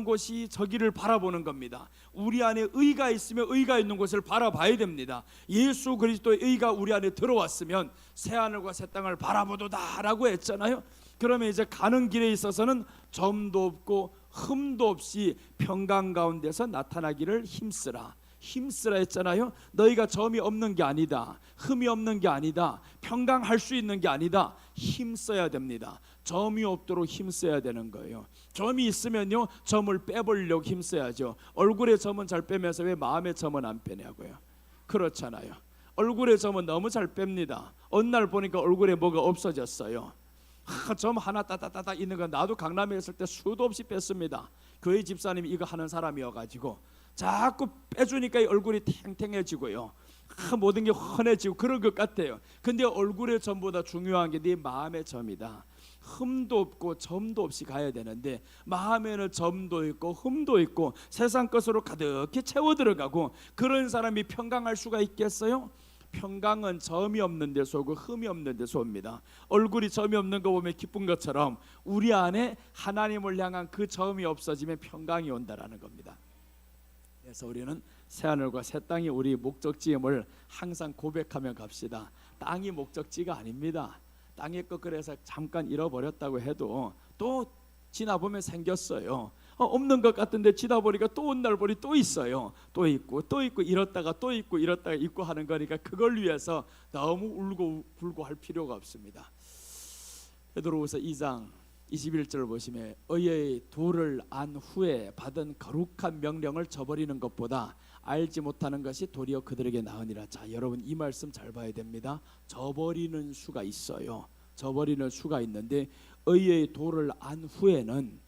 곳이 저기를 바라보는 겁니다. 우리 안에 의가 있으면 의가 있는 곳을 바라봐야 됩니다. 예수 그리스도의 의가 우리 안에 들어왔으면 새하늘과 새 땅을 바라보도다 라고 했잖아요. 그러면 이제 가는 길에 있어서는 점도 없고 흠도 없이 평강 가운데서 나타나기를 힘쓰라. 힘쓰라 했잖아요. 너희가 점이 없는 게 아니다. 흠이 없는 게 아니다. 평강할 수 있는 게 아니다. 힘써야 됩니다. 점이 없도록 힘써야 되는 거예요. 점이 있으면요 점을 빼보려고 힘써야죠. 얼굴에 점은 잘 빼면서 왜 마음의 점은 안 빼냐고요. 그렇잖아요. 얼굴에 점은 너무 잘 뺍니다. 어느 날 보니까 얼굴에 뭐가 없어졌어요. 점 하나 따따따따 있는 거 나도 강남에 있을 때 수도 없이 뺐습니다. 교회 집사님이 이거 하는 사람이어가지고 자꾸 빼주니까 얼굴이 탱탱해지고요. 모든 게 훤해지고 그런 것 같아요. 근데 얼굴의 점보다 중요한 게 네 마음의 점이다. 흠도 없고 점도 없이 가야 되는데 마음에는 점도 있고 흠도 있고 세상 것으로 가득히 채워 들어가고 그런 사람이 평강할 수가 있겠어요? 평강은 점이 없는 데서 오고 흠이 없는 데서 옵니다. 얼굴이 점이 없는 거 보면 기쁜 것처럼 우리 안에 하나님을 향한 그 점이 없어지면 평강이 온다라는 겁니다. 그래서 우리는 새하늘과 새 땅이 우리 목적지임을 항상 고백하며 갑시다. 땅이 목적지가 아닙니다. 땅의 것 그래서 잠깐 잃어버렸다고 해도 또 지나보면 생겼어요. 없는 것 같은데 지나보니까 또 온 날 보니 또 있어요. 또 있고 또 있고 잃었다가 또 있고 잃었다가 있고 하는 거니까 그걸 위해서 너무 울고 불고 할 필요가 없습니다. 베드로후서 2장 21절 보시면 의의 도를 안 후에 받은 거룩한 명령을 저버리는 것보다 알지 못하는 것이 도리어 그들에게 나으니라. 자, 여러분 이 말씀 잘 봐야 됩니다. 저버리는 수가 있어요. 저버리는 수가 있는데 의의 도를 안 후에는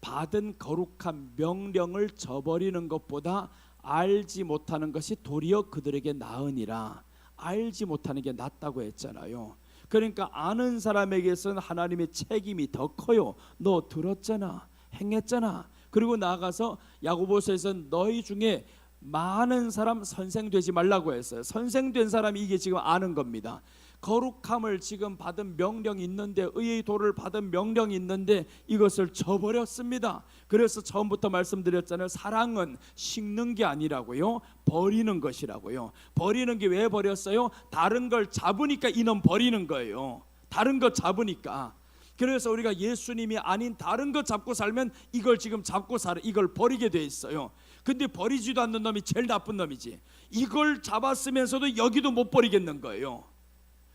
받은 거룩한 명령을 저버리는 것보다 알지 못하는 것이 도리어 그들에게 나으니라. 알지 못하는 게 낫다고 했잖아요. 그러니까 아는 사람에게서는 하나님의 책임이 더 커요. 너 들었잖아, 행했잖아. 그리고 나가서 야고보서에서는 너희 중에 많은 사람 선생 되지 말라고 했어요. 선생된 사람이 이게 지금 아는 겁니다. 거룩함을 지금 받은 명령이 있는데 의의 도를 받은 명령이 있는데 이것을 저버렸습니다. 그래서 처음부터 말씀드렸잖아요. 사랑은 식는 게 아니라고요, 버리는 것이라고요. 버리는 게 왜 버렸어요? 다른 걸 잡으니까 이놈 버리는 거예요. 다른 거 잡으니까. 그래서 우리가 예수님이 아닌 다른 거 잡고 살면 이걸 지금 잡고 살아, 이걸 버리게 돼 있어요. 근데 버리지도 않는 놈이 제일 나쁜 놈이지. 이걸 잡았으면서도 여기도 못 버리겠는 거예요.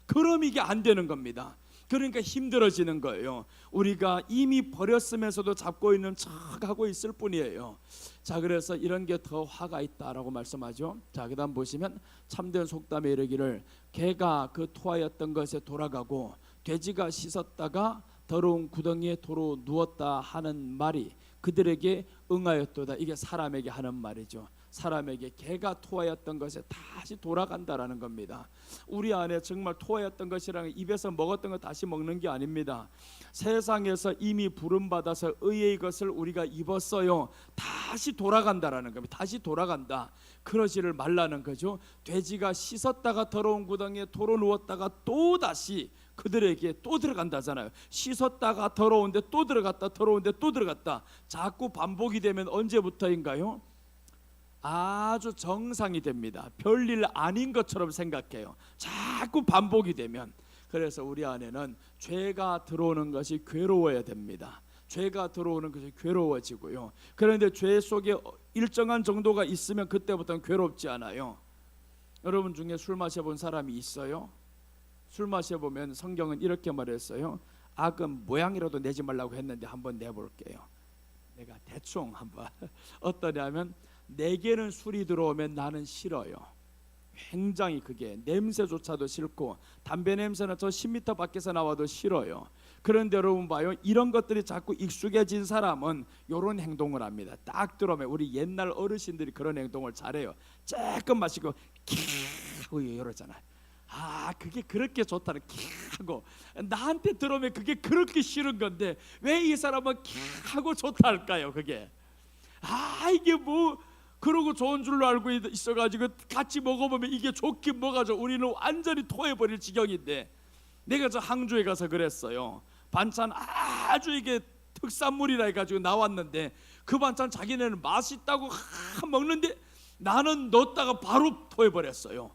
그럼 이게 안 되는 겁니다. 그러니까 힘들어지는 거예요. 우리가 이미 버렸으면서도 잡고 있는 척하고 있을 뿐이에요. 자, 그래서 이런 게 더 화가 있다라고 말씀하죠. 자, 그다음 보시면 참된 속담에 이르기를 개가 그 토하였던 것에 돌아가고 돼지가 씻었다가 더러운 구덩이에 도로 누웠다 하는 말이 그들에게 응하였도다. 이게 사람에게 하는 말이죠. 사람에게 개가 토하였던 것에 다시 돌아간다라는 겁니다. 우리 안에 정말 토하였던 것이라는 입에서 먹었던 거 다시 먹는 게 아닙니다. 세상에서 이미 부름받아서 의의 것을 우리가 입었어요. 다시 돌아간다라는 겁니다. 다시 돌아간다. 그러지를 말라는 거죠. 돼지가 씻었다가 더러운 구덩이에 도로 누웠다가 또 다시 그들에게 또 들어간다잖아요. 씻었다가 더러운데 또 들어갔다, 더러운데 또 들어갔다. 자꾸 반복이 되면 언제부터인가요? 아주 정상이 됩니다. 별일 아닌 것처럼 생각해요. 자꾸 반복이 되면. 그래서 우리 안에는 죄가 들어오는 것이 괴로워야 됩니다. 죄가 들어오는 것이 괴로워지고요. 그런데 죄 속에 일정한 정도가 있으면 그때부터는 괴롭지 않아요. 여러분 중에 술 마셔본 사람이 있어요? 술 마셔보면 성경은 이렇게 말했어요. 악은 모양이라도 내지 말라고 했는데 한번 내볼게요. 내가 대충 한번 어떠냐면 내게는 술이 들어오면 나는 싫어요. 굉장히 그게 냄새조차도 싫고 담배 냄새는 저 10m 밖에서 나와도 싫어요. 그런데 여러분 봐요. 이런 것들이 자꾸 익숙해진 사람은 이런 행동을 합니다. 딱 들어오면 우리 옛날 어르신들이 그런 행동을 잘해요. 조금 마시고 캬 하고 이러잖아요. 아, 그게 그렇게 좋다는 캬 하고 나한테 들어오면 그게 그렇게 싫은 건데 왜 이 사람은 캬 하고 좋다 할까요? 그게 이게 뭐 그러고 좋은 줄로 알고 있어가지고 같이 먹어보면 이게 좋긴 뭐가죠. 우리는 완전히 토해버릴 지경인데 내가 저 항주에 가서 그랬어요. 반찬 아주 이게 특산물이라 해가지고 나왔는데 그 반찬 자기네는 맛있다고 먹는데 나는 넣었다가 바로 토해버렸어요.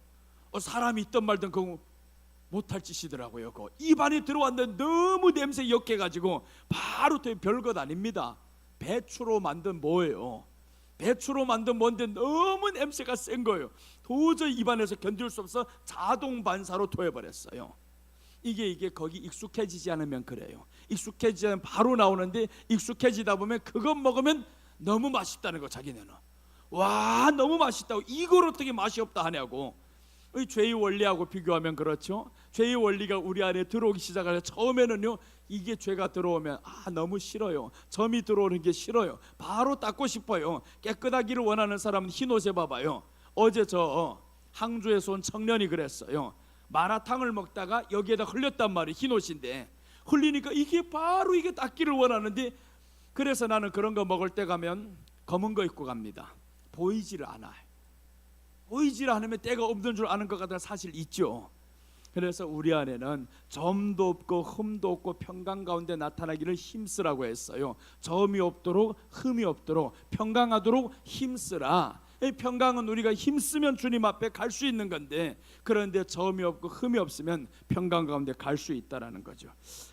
사람이 있던 말든 그거 못할 짓이더라고요. 그거 입안에 들어왔는데 너무 냄새 역해가지고 바로 토해. 별것 아닙니다. 배추로 만든 뭐예요? 배추로 만든 뭔데 너무 냄새가 센 거예요. 도저히 입안에서 견딜 수 없어 자동 반사로 토해버렸어요. 이게 거기 익숙해지지 않으면 그래요. 익숙해지면 바로 나오는데 익숙해지다 보면 그것 먹으면 너무 맛있다는 거. 자기네는 와, 너무 맛있다고. 이걸 어떻게 맛이 없다 하냐고. 죄의 원리하고 비교하면 그렇죠. 죄의 원리가 우리 안에 들어오기 시작하려 처음에는요, 이게 죄가 들어오면 너무 싫어요. 점이 들어오는 게 싫어요. 바로 닦고 싶어요. 깨끗하기를 원하는 사람은 흰옷에 봐봐요. 어제 저 항주에서 온 청년이 그랬어요. 마라탕을 먹다가 여기에다 흘렸단 말이에요. 흰옷인데 흘리니까 이게 바로 이게 닦기를 원하는데, 그래서 나는 그런 거 먹을 때 가면 검은 거 입고 갑니다. 보이지를 않아요. 보이지를 않으면 때가 없는 줄 아는 것 같아서 사실 있죠. 그래서 우리 안에는 점도 없고 흠도 없고 평강 가운데 나타나기를 힘쓰라고 했어요. 점이 없도록 흠이 없도록 평강하도록 힘쓰라. 이 평강은 우리가 힘쓰면 주님 앞에 갈 수 있는 건데, 그런데 점이 없고 흠이 없으면 평강 가운데 갈 수 있다라는 거죠.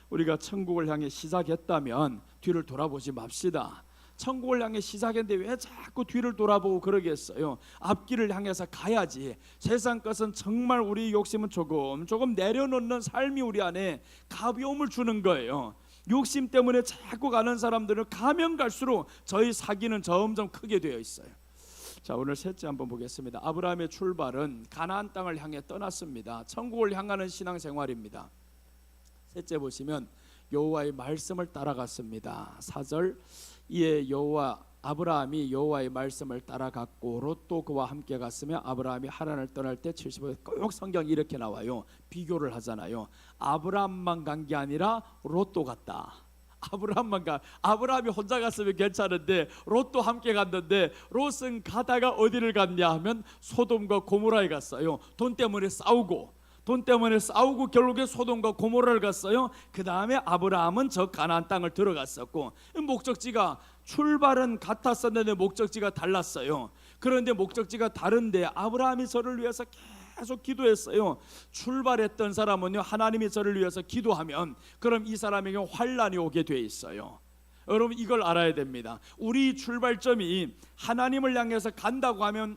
우리가 천국을 향해 시작했다면 뒤를 돌아보지 맙시다. 천국을 향해 시작했는데 왜 자꾸 뒤를 돌아보고 그러겠어요? 앞길을 향해서 가야지. 세상 것은 정말 우리 욕심은 조금 내려놓는 삶이 우리 안에 가벼움을 주는 거예요. 욕심 때문에 자꾸 가는 사람들은 가면 갈수록 저희 사기는 점점 크게 되어 있어요. 자, 오늘 셋째 한번 보겠습니다. 아브라함의 출발은 가나안 땅을 향해 떠났습니다. 천국을 향하는 신앙생활입니다. 셋째 보시면 여호와의 말씀을 따라갔습니다. 4절, 이에 아브라함이 여호와의 말씀을 따라갔고 롯도 그와 함께 갔으며 아브라함이 하란을 떠날 때 75세. 꼭 성경이 이렇게 나와요. 비교를 하잖아요. 아브라함만 간 게 아니라 롯도 갔다. 아브라함이 혼자 갔으면 괜찮은데 롯도 함께 갔는데, 롯은 가다가 어디를 갔냐 하면 소돔과 고모라에 갔어요. 돈 때문에 싸우고 결국에 소돔과 고모라를 갔어요. 그 다음에 아브라함은 저 가나안 땅을 들어갔었고, 목적지가 출발은 같았었는데 목적지가 달랐어요. 그런데 목적지가 다른데 아브라함이 저를 위해서 계속 기도했어요. 출발했던 사람은요, 하나님이 저를 위해서 기도하면 그럼 이 사람에게 환난이 오게 돼 있어요. 여러분, 이걸 알아야 됩니다. 우리 출발점이 하나님을 향해서 간다고 하면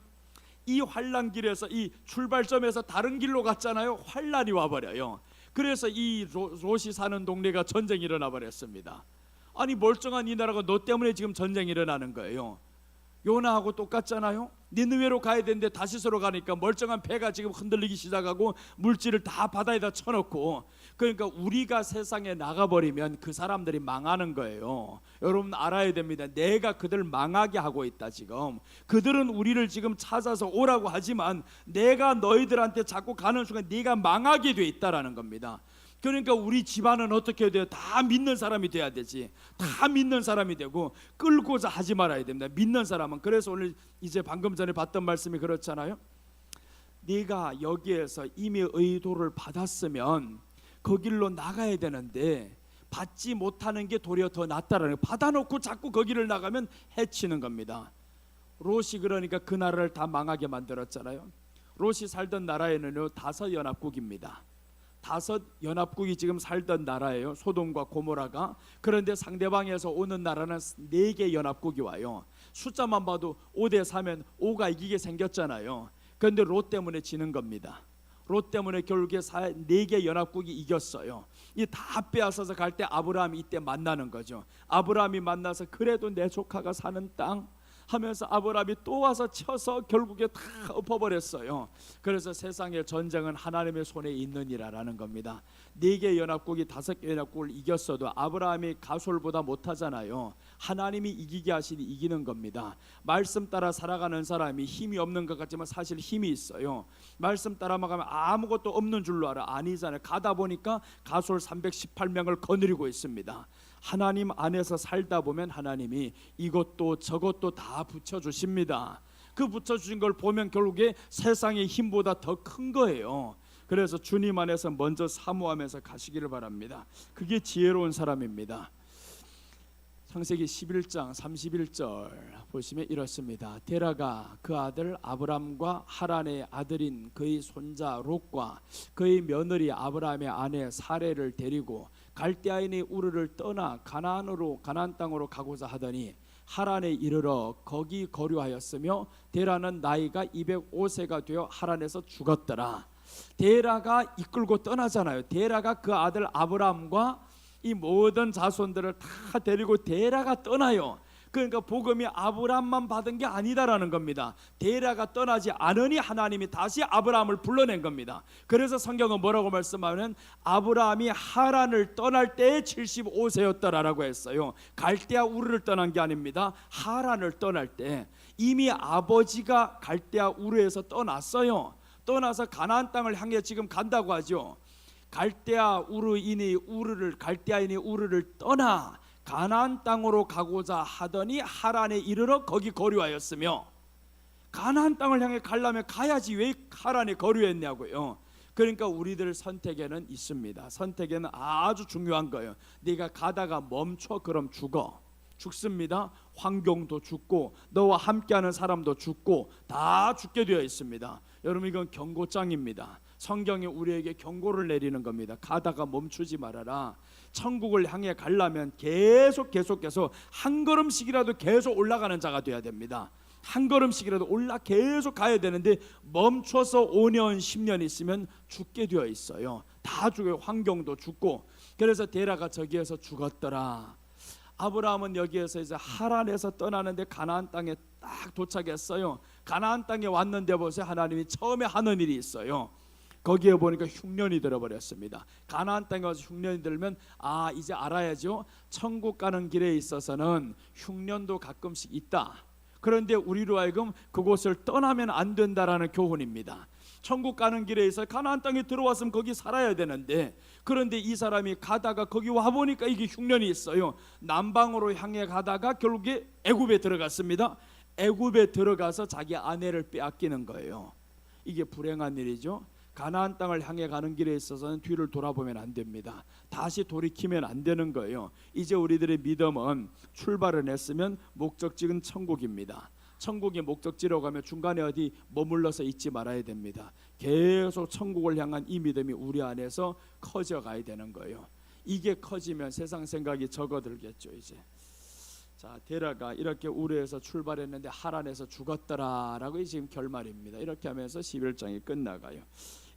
이 환난길에서, 이 출발점에서 다른 길로 갔잖아요. 환난이 와버려요. 그래서 이 롯이 사는 동네가 전쟁이 일어나 버렸습니다. 아니, 멀쩡한 이 나라가 너 때문에 지금 전쟁이 일어나는 거예요. 요나하고 똑같잖아요. 니느웨로 가야 되는데 다시스로 가니까 멀쩡한 배가 지금 흔들리기 시작하고 물질을 다 바다에다 쳐놓고, 그러니까 우리가 세상에 나가버리면 그 사람들이 망하는 거예요. 여러분 알아야 됩니다. 내가 그들 망하게 하고 있다. 지금 그들은 우리를 지금 찾아서 오라고 하지만 내가 너희들한테 자꾸 가는 순간 네가 망하게 돼 있다라는 겁니다. 그러니까 우리 집안은 어떻게 돼요? 다 믿는 사람이 돼야 되지. 다 믿는 사람이 되고 끌고자 하지 말아야 됩니다. 믿는 사람은. 그래서 오늘 이제 방금 전에 봤던 말씀이 그렇잖아요. 네가 여기에서 이미 의도를 받았으면 그 길로 나가야 되는데 받지 못하는 게 도리어 더 낫다라는, 받아놓고 자꾸 거기를 나가면 해치는 겁니다. 롯이 그러니까 그 나라를 다 망하게 만들었잖아요. 롯이 살던 나라에는요 5연합국입니다. 5연합국이 지금 살던 나라예요. 소돔과 고모라가. 그런데 상대방에서 오는 나라는 4개 연합국이 와요. 숫자만 봐도 5대4면 5가 이기게 생겼잖아요. 그런데 롯 때문에 지는 겁니다. 롯 때문에 결국에 4개 연합국이 이겼어요. 이 다 빼앗아서 갈 때 아브라함이 이때 만나는 거죠. 아브라함이 만나서 그래도 내 조카가 사는 땅 하면서 아브라함이 또 와서 쳐서 결국에 다 엎어버렸어요. 그래서 세상의 전쟁은 하나님의 손에 있느니라라는 겁니다. 4개 연합국이 5개 연합국을 이겼어도 아브라함이 가솔보다 못하잖아요. 하나님이 이기게 하시니 이기는 겁니다. 말씀 따라 살아가는 사람이 힘이 없는 것 같지만 사실 힘이 있어요. 말씀 따라만 가면 아무것도 없는 줄로 알아. 아니잖아요. 가다 보니까 가솔 318명을 거느리고 있습니다. 하나님 안에서 살다 보면 하나님이 이것도 저것도 다 붙여주십니다. 그 붙여주신 걸 보면 결국에 세상의 힘보다 더 큰 거예요. 그래서 주님 안에서 먼저 사모하면서 가시기를 바랍니다. 그게 지혜로운 사람입니다. 창세기 11장 31절 보시면 이렇습니다. 데라가 그 아들 아브람과 하란의 아들인 그의 손자 롯과 그의 며느리 아브람의 아내 사레를 데리고 갈대아인의 우르를 떠나 가나안 땅으로 가고자 하더니 하란에 이르러 거기 거류하였으며 데라는 나이가 205세가 되어 하란에서 죽었더라. 데라가 이끌고 떠나잖아요. 데라가 그 아들 아브람과 이 모든 자손들을 다 데리고 데라가 떠나요. 그러니까 복음이 아브라함만 받은 게 아니다라는 겁니다. 데라가 떠나지 않으니 하나님이 다시 아브라함을 불러낸 겁니다. 그래서 성경은 뭐라고 말씀하면 아브라함이 하란을 떠날 때 75세였더라라고 했어요. 갈대아 우르를 떠난 게 아닙니다. 하란을 떠날 때 이미 아버지가 갈대아 우르에서 떠났어요. 떠나서 가나안 땅을 향해 지금 간다고 하죠. 갈대아인이 우르를 떠나 가나안 땅으로 가고자 하더니 하란에 이르러 거기 거류하였으며, 가나안 땅을 향해 가려면 가야지 왜 하란에 거류했냐고요. 그러니까 우리들 선택에는 있습니다. 선택에는 아주 중요한 거예요. 네가 가다가 멈춰 그럼 죽습니다. 환경도 죽고 너와 함께하는 사람도 죽고 다 죽게 되어 있습니다. 여러분, 이건 경고장입니다. 성경이 우리에게 경고를 내리는 겁니다. 가다가 멈추지 말아라. 천국을 향해 가려면 계속해서 한 걸음씩이라도 계속 올라가는 자가 되어야 됩니다. 한 걸음씩이라도 계속 가야 되는데 멈춰서 5년 10년 있으면 죽게 되어 있어요. 다 죽어요. 환경도 죽고. 그래서 데라가 저기에서 죽었더라. 아브라함은 여기에서 이제 하란에서 떠나는데 가나안 땅에 딱 도착했어요. 가나안 땅에 왔는데 보세요. 하나님이 처음에 하는 일이 있어요. 거기에 보니까 흉년이 들어버렸습니다. 가나안 땅에 와서 흉년이 들면 이제 알아야죠. 천국 가는 길에 있어서는 흉년도 가끔씩 있다. 그런데 우리로 하여금 그곳을 떠나면 안 된다라는 교훈입니다. 천국 가는 길에 있어 가나안 땅에 들어왔으면 거기 살아야 되는데, 그런데 이 사람이 가다가 거기 와 보니까 이게 흉년이 있어요. 남방으로 향해 가다가 결국에 애굽에 들어갔습니다. 애굽에 들어가서 자기 아내를 빼앗기는 거예요. 이게 불행한 일이죠. 가나안 땅을 향해 가는 길에 있어서는 뒤를 돌아보면 안 됩니다. 다시 돌이키면 안 되는 거예요. 이제 우리들의 믿음은 출발을 했으면 목적지는 천국입니다. 천국이 목적지로 가면 중간에 어디 머물러서 있지 말아야 됩니다. 계속 천국을 향한 이 믿음이 우리 안에서 커져가야 되는 거예요. 이게 커지면 세상 생각이 적어들겠죠. 이제 자, 데라가 이렇게 우르에서 출발했는데 하란에서 죽었더라라고 지금 결말입니다. 이렇게 하면서 11장이 끝나가요.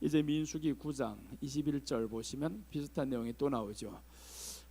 이제 민수기 9장 21절 보시면 비슷한 내용이 또 나오죠.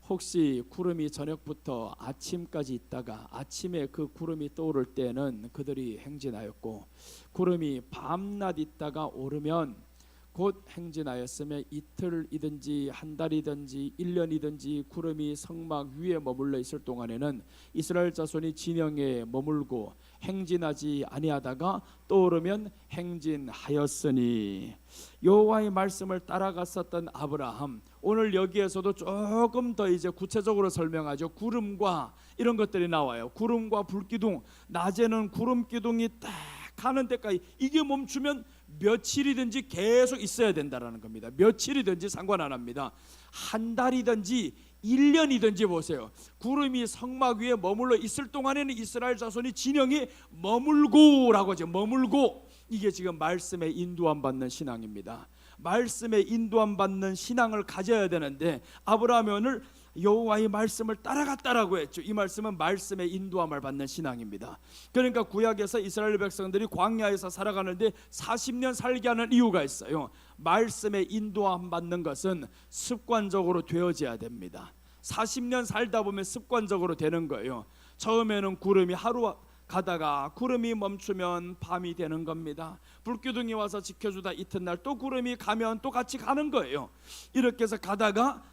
혹시 구름이 저녁부터 아침까지 있다가 아침에 그 구름이 떠오를 때는 그들이 행진하였고, 구름이 밤낮 있다가 오르면 곧 행진하였으며, 이틀이든지 한 달이든지 1년이든지 구름이 성막 위에 머물러 있을 동안에는 이스라엘 자손이 진영에 머물고 행진하지 아니하다가 떠오르면 행진하였으니. 여호와의 말씀을 따라갔었던 아브라함, 오늘 여기에서도 조금 더 이제 구체적으로 설명하죠. 구름과 이런 것들이 나와요. 구름과 불기둥, 낮에는 구름 기둥이 딱 가는 데까지, 이게 멈추면 며칠이든지 계속 있어야 된다라는 겁니다. 며칠이든지 상관 안 합니다. 한 달이든지 1년이든지 보세요. 구름이 성막 위에 머물러 있을 동안에는 이스라엘 자손이 진영에 머물고라고 하죠. 머물고. 이게 지금 말씀에 인도함 받는 신앙입니다. 말씀에 인도함 받는 신앙을 가져야 되는데, 아브라함이 오늘 여호와의 말씀을 따라갔다라고 했죠. 이 말씀은 말씀의 인도함을 받는 신앙입니다. 그러니까 구약에서 이스라엘 백성들이 광야에서 살아가는데 40년 살게 하는 이유가 있어요. 말씀의 인도함 받는 것은 습관적으로 되어져야 됩니다. 40년 살다 보면 습관적으로 되는 거예요. 처음에는 구름이 하루 가다가 구름이 멈추면 밤이 되는 겁니다. 불기둥이 와서 지켜주다 이튿날 또 구름이 가면 또 같이 가는 거예요. 이렇게 해서 가다가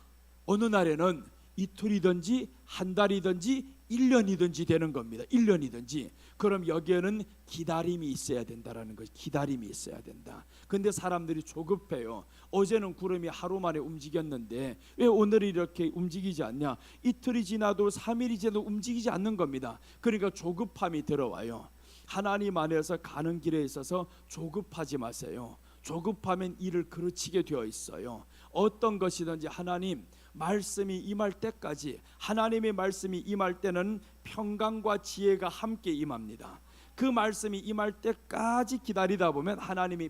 어느 날에는 이틀이든지 한 달이든지 1년이든지 되는 겁니다. 1년이든지. 그럼 여기에는 기다림이 있어야 된다라는 거죠. 기다림이 있어야 된다. 근데 사람들이 조급해요. 어제는 구름이 하루 만에 움직였는데 왜 오늘 이렇게 움직이지 않냐? 이틀이 지나도 3일이 지나도 움직이지 않는 겁니다. 그러니까 조급함이 들어와요. 하나님 안에서 가는 길에 있어서 조급하지 마세요. 조급하면 일을 그르치게 되어 있어요. 어떤 것이든지 하나님 말씀이 임할 때까지, 하나님의 말씀이 임할 때는 평강과 지혜가 함께 임합니다. 그 말씀이 임할 때까지 기다리다 보면 하나님이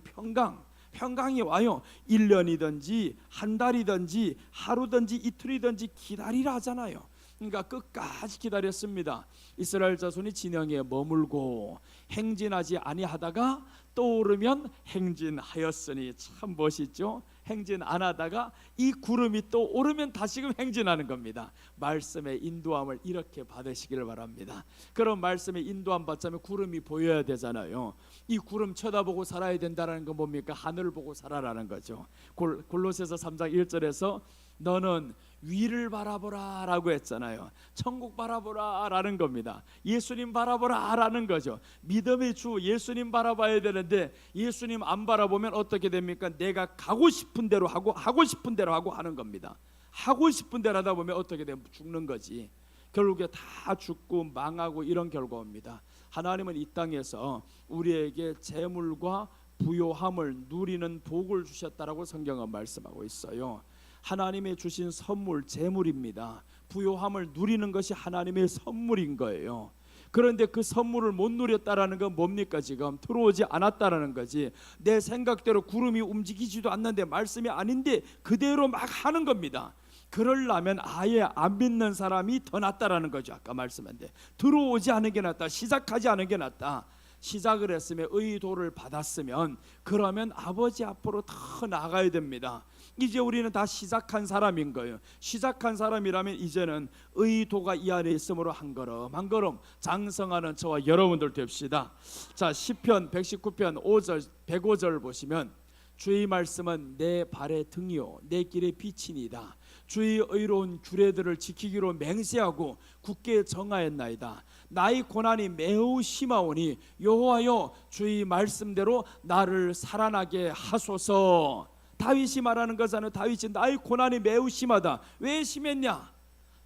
평강이 와요. 1년이든지 한 달이든지 하루든지 이틀이든지 기다리라 하잖아요. 그러니까 끝까지 기다렸습니다. 이스라엘 자손이 진영에 머물고 행진하지 아니하다가 떠오르면 행진하였으니, 참 멋있죠. 행진 안 하다가 이 구름이 또 오르면 다시금 행진하는 겁니다. 말씀의 인도함을 이렇게 받으시기를 바랍니다. 그런 말씀의 인도함 받자면 구름이 보여야 되잖아요. 이 구름 쳐다보고 살아야 된다는 건 뭡니까? 하늘을 보고 살아라는 거죠. 골로새서 3장 1절에서 너는 위를 바라보라 라고 했잖아요. 천국 바라보라 라는 겁니다. 예수님 바라보라 라는 거죠. 믿음의 주 예수님 바라봐야 되는데 예수님 안 바라보면 어떻게 됩니까? 내가 가고 싶은 대로 하고 싶은 대로 하는 겁니다. 하고 싶은 대로 하다 보면 어떻게 되면 죽는 거지. 결국에 다 죽고 망하고 이런 결과입니다. 하나님은 이 땅에서 우리에게 재물과 부요함을 누리는 복을 주셨다라고 성경은 말씀하고 있어요. 하나님의 주신 선물, 재물입니다. 부요함을 누리는 것이 하나님의 선물인 거예요. 그런데 그 선물을 못 누렸다라는 건 뭡니까? 지금 들어오지 않았다라는 거지. 내 생각대로 구름이 움직이지도 않는데, 말씀이 아닌데 그대로 막 하는 겁니다. 그러려면 아예 안 믿는 사람이 더 낫다라는 거죠. 아까 말씀한데 들어오지 않은 게 낫다, 시작하지 않은 게 낫다. 시작을 했으면, 의도를 받았으면, 그러면 아버지 앞으로 더 나가야 됩니다. 이제 우리는 다 시작한 사람인 거예요. 시작한 사람이라면 이제는 의도가 이 안에 있으므로 한 걸음 한 걸음 장성하는 저와 여러분들 됩시다. 자, 시편 119편 5절 105절 보시면, 주의 말씀은 내 발의 등이요 내 길의 빛이니이다. 주의 의로운 규례들을 지키기로 맹세하고 굳게 정하였나이다. 나의 고난이 매우 심하오니 여호와여 주의 말씀대로 나를 살아나게 하소서. 다윗이 말하는 거잖아요. 다윗이 나의 고난이 매우 심하다. 왜 심했냐?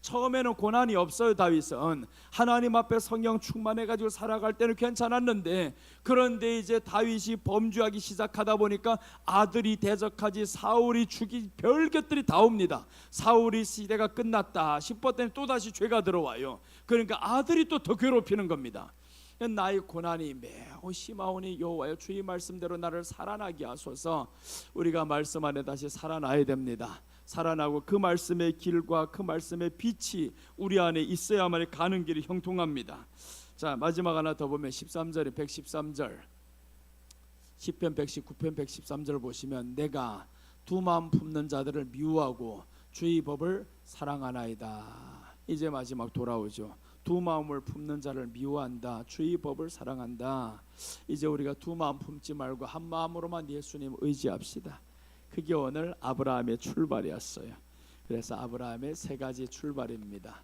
처음에는 고난이 없어요. 다윗은 하나님 앞에 성령 충만해가지고 살아갈 때는 괜찮았는데, 그런데 이제 다윗이 범죄하기 시작하다 보니까 아들이 대적하지 사울이 죽이 별것들이 다 옵니다. 사울이 시대가 끝났다 싶었더니 또다시 죄가 들어와요. 그러니까 아들이 또 더 괴롭히는 겁니다. 나의 고난이 매우 심하오니 여호와여 주의 말씀대로 나를 살아나게 하소서. 우리가 말씀 안에 다시 살아나야 됩니다. 살아나고 그 말씀의 길과 그 말씀의 빛이 우리 안에 있어야만 가는 길이 형통합니다. 자, 마지막 하나 더 보면 13절에 113절 시편 119편 113절 보시면, 내가 두 마음 품는 자들을 미워하고 주의 법을 사랑하나이다. 이제 마지막 돌아오죠. 두 마음을 품는 자를 미워한다. 주의 법을 사랑한다. 이제 우리가 두 마음 품지 말고 한 마음으로만 예수님 의지합시다. 그게 오늘 아브라함의 출발이었어요. 그래서 아브라함의 세 가지 출발입니다.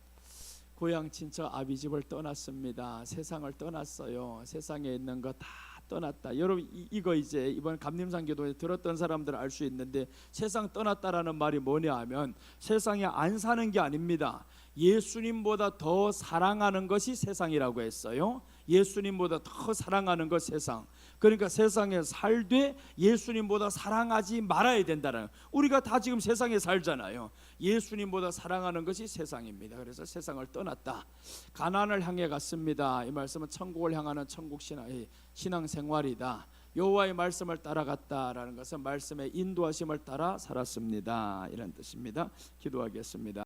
고향 친척 아비집을 떠났습니다. 세상을 떠났어요. 세상에 있는 거 다 떠났다. 여러분 이거 이제 이번 감림산기도에 들었던 사람들은 알 수 있는데, 세상 떠났다라는 말이 뭐냐 하면 세상에 안 사는 게 아닙니다. 예수님보다 더 사랑하는 것이 세상이라고 했어요. 예수님보다 더 사랑하는 것 세상. 그러니까 세상에 살되 예수님보다 사랑하지 말아야 된다는, 우리가 다 지금 세상에 살잖아요. 예수님보다 사랑하는 것이 세상입니다. 그래서 세상을 떠났다. 가나안을 향해 갔습니다. 이 말씀은 천국을 향하는 천국 신앙생활이다. 여호와의 말씀을 따라갔다라는 것은 말씀의 인도하심을 따라 살았습니다. 이런 뜻입니다. 기도하겠습니다.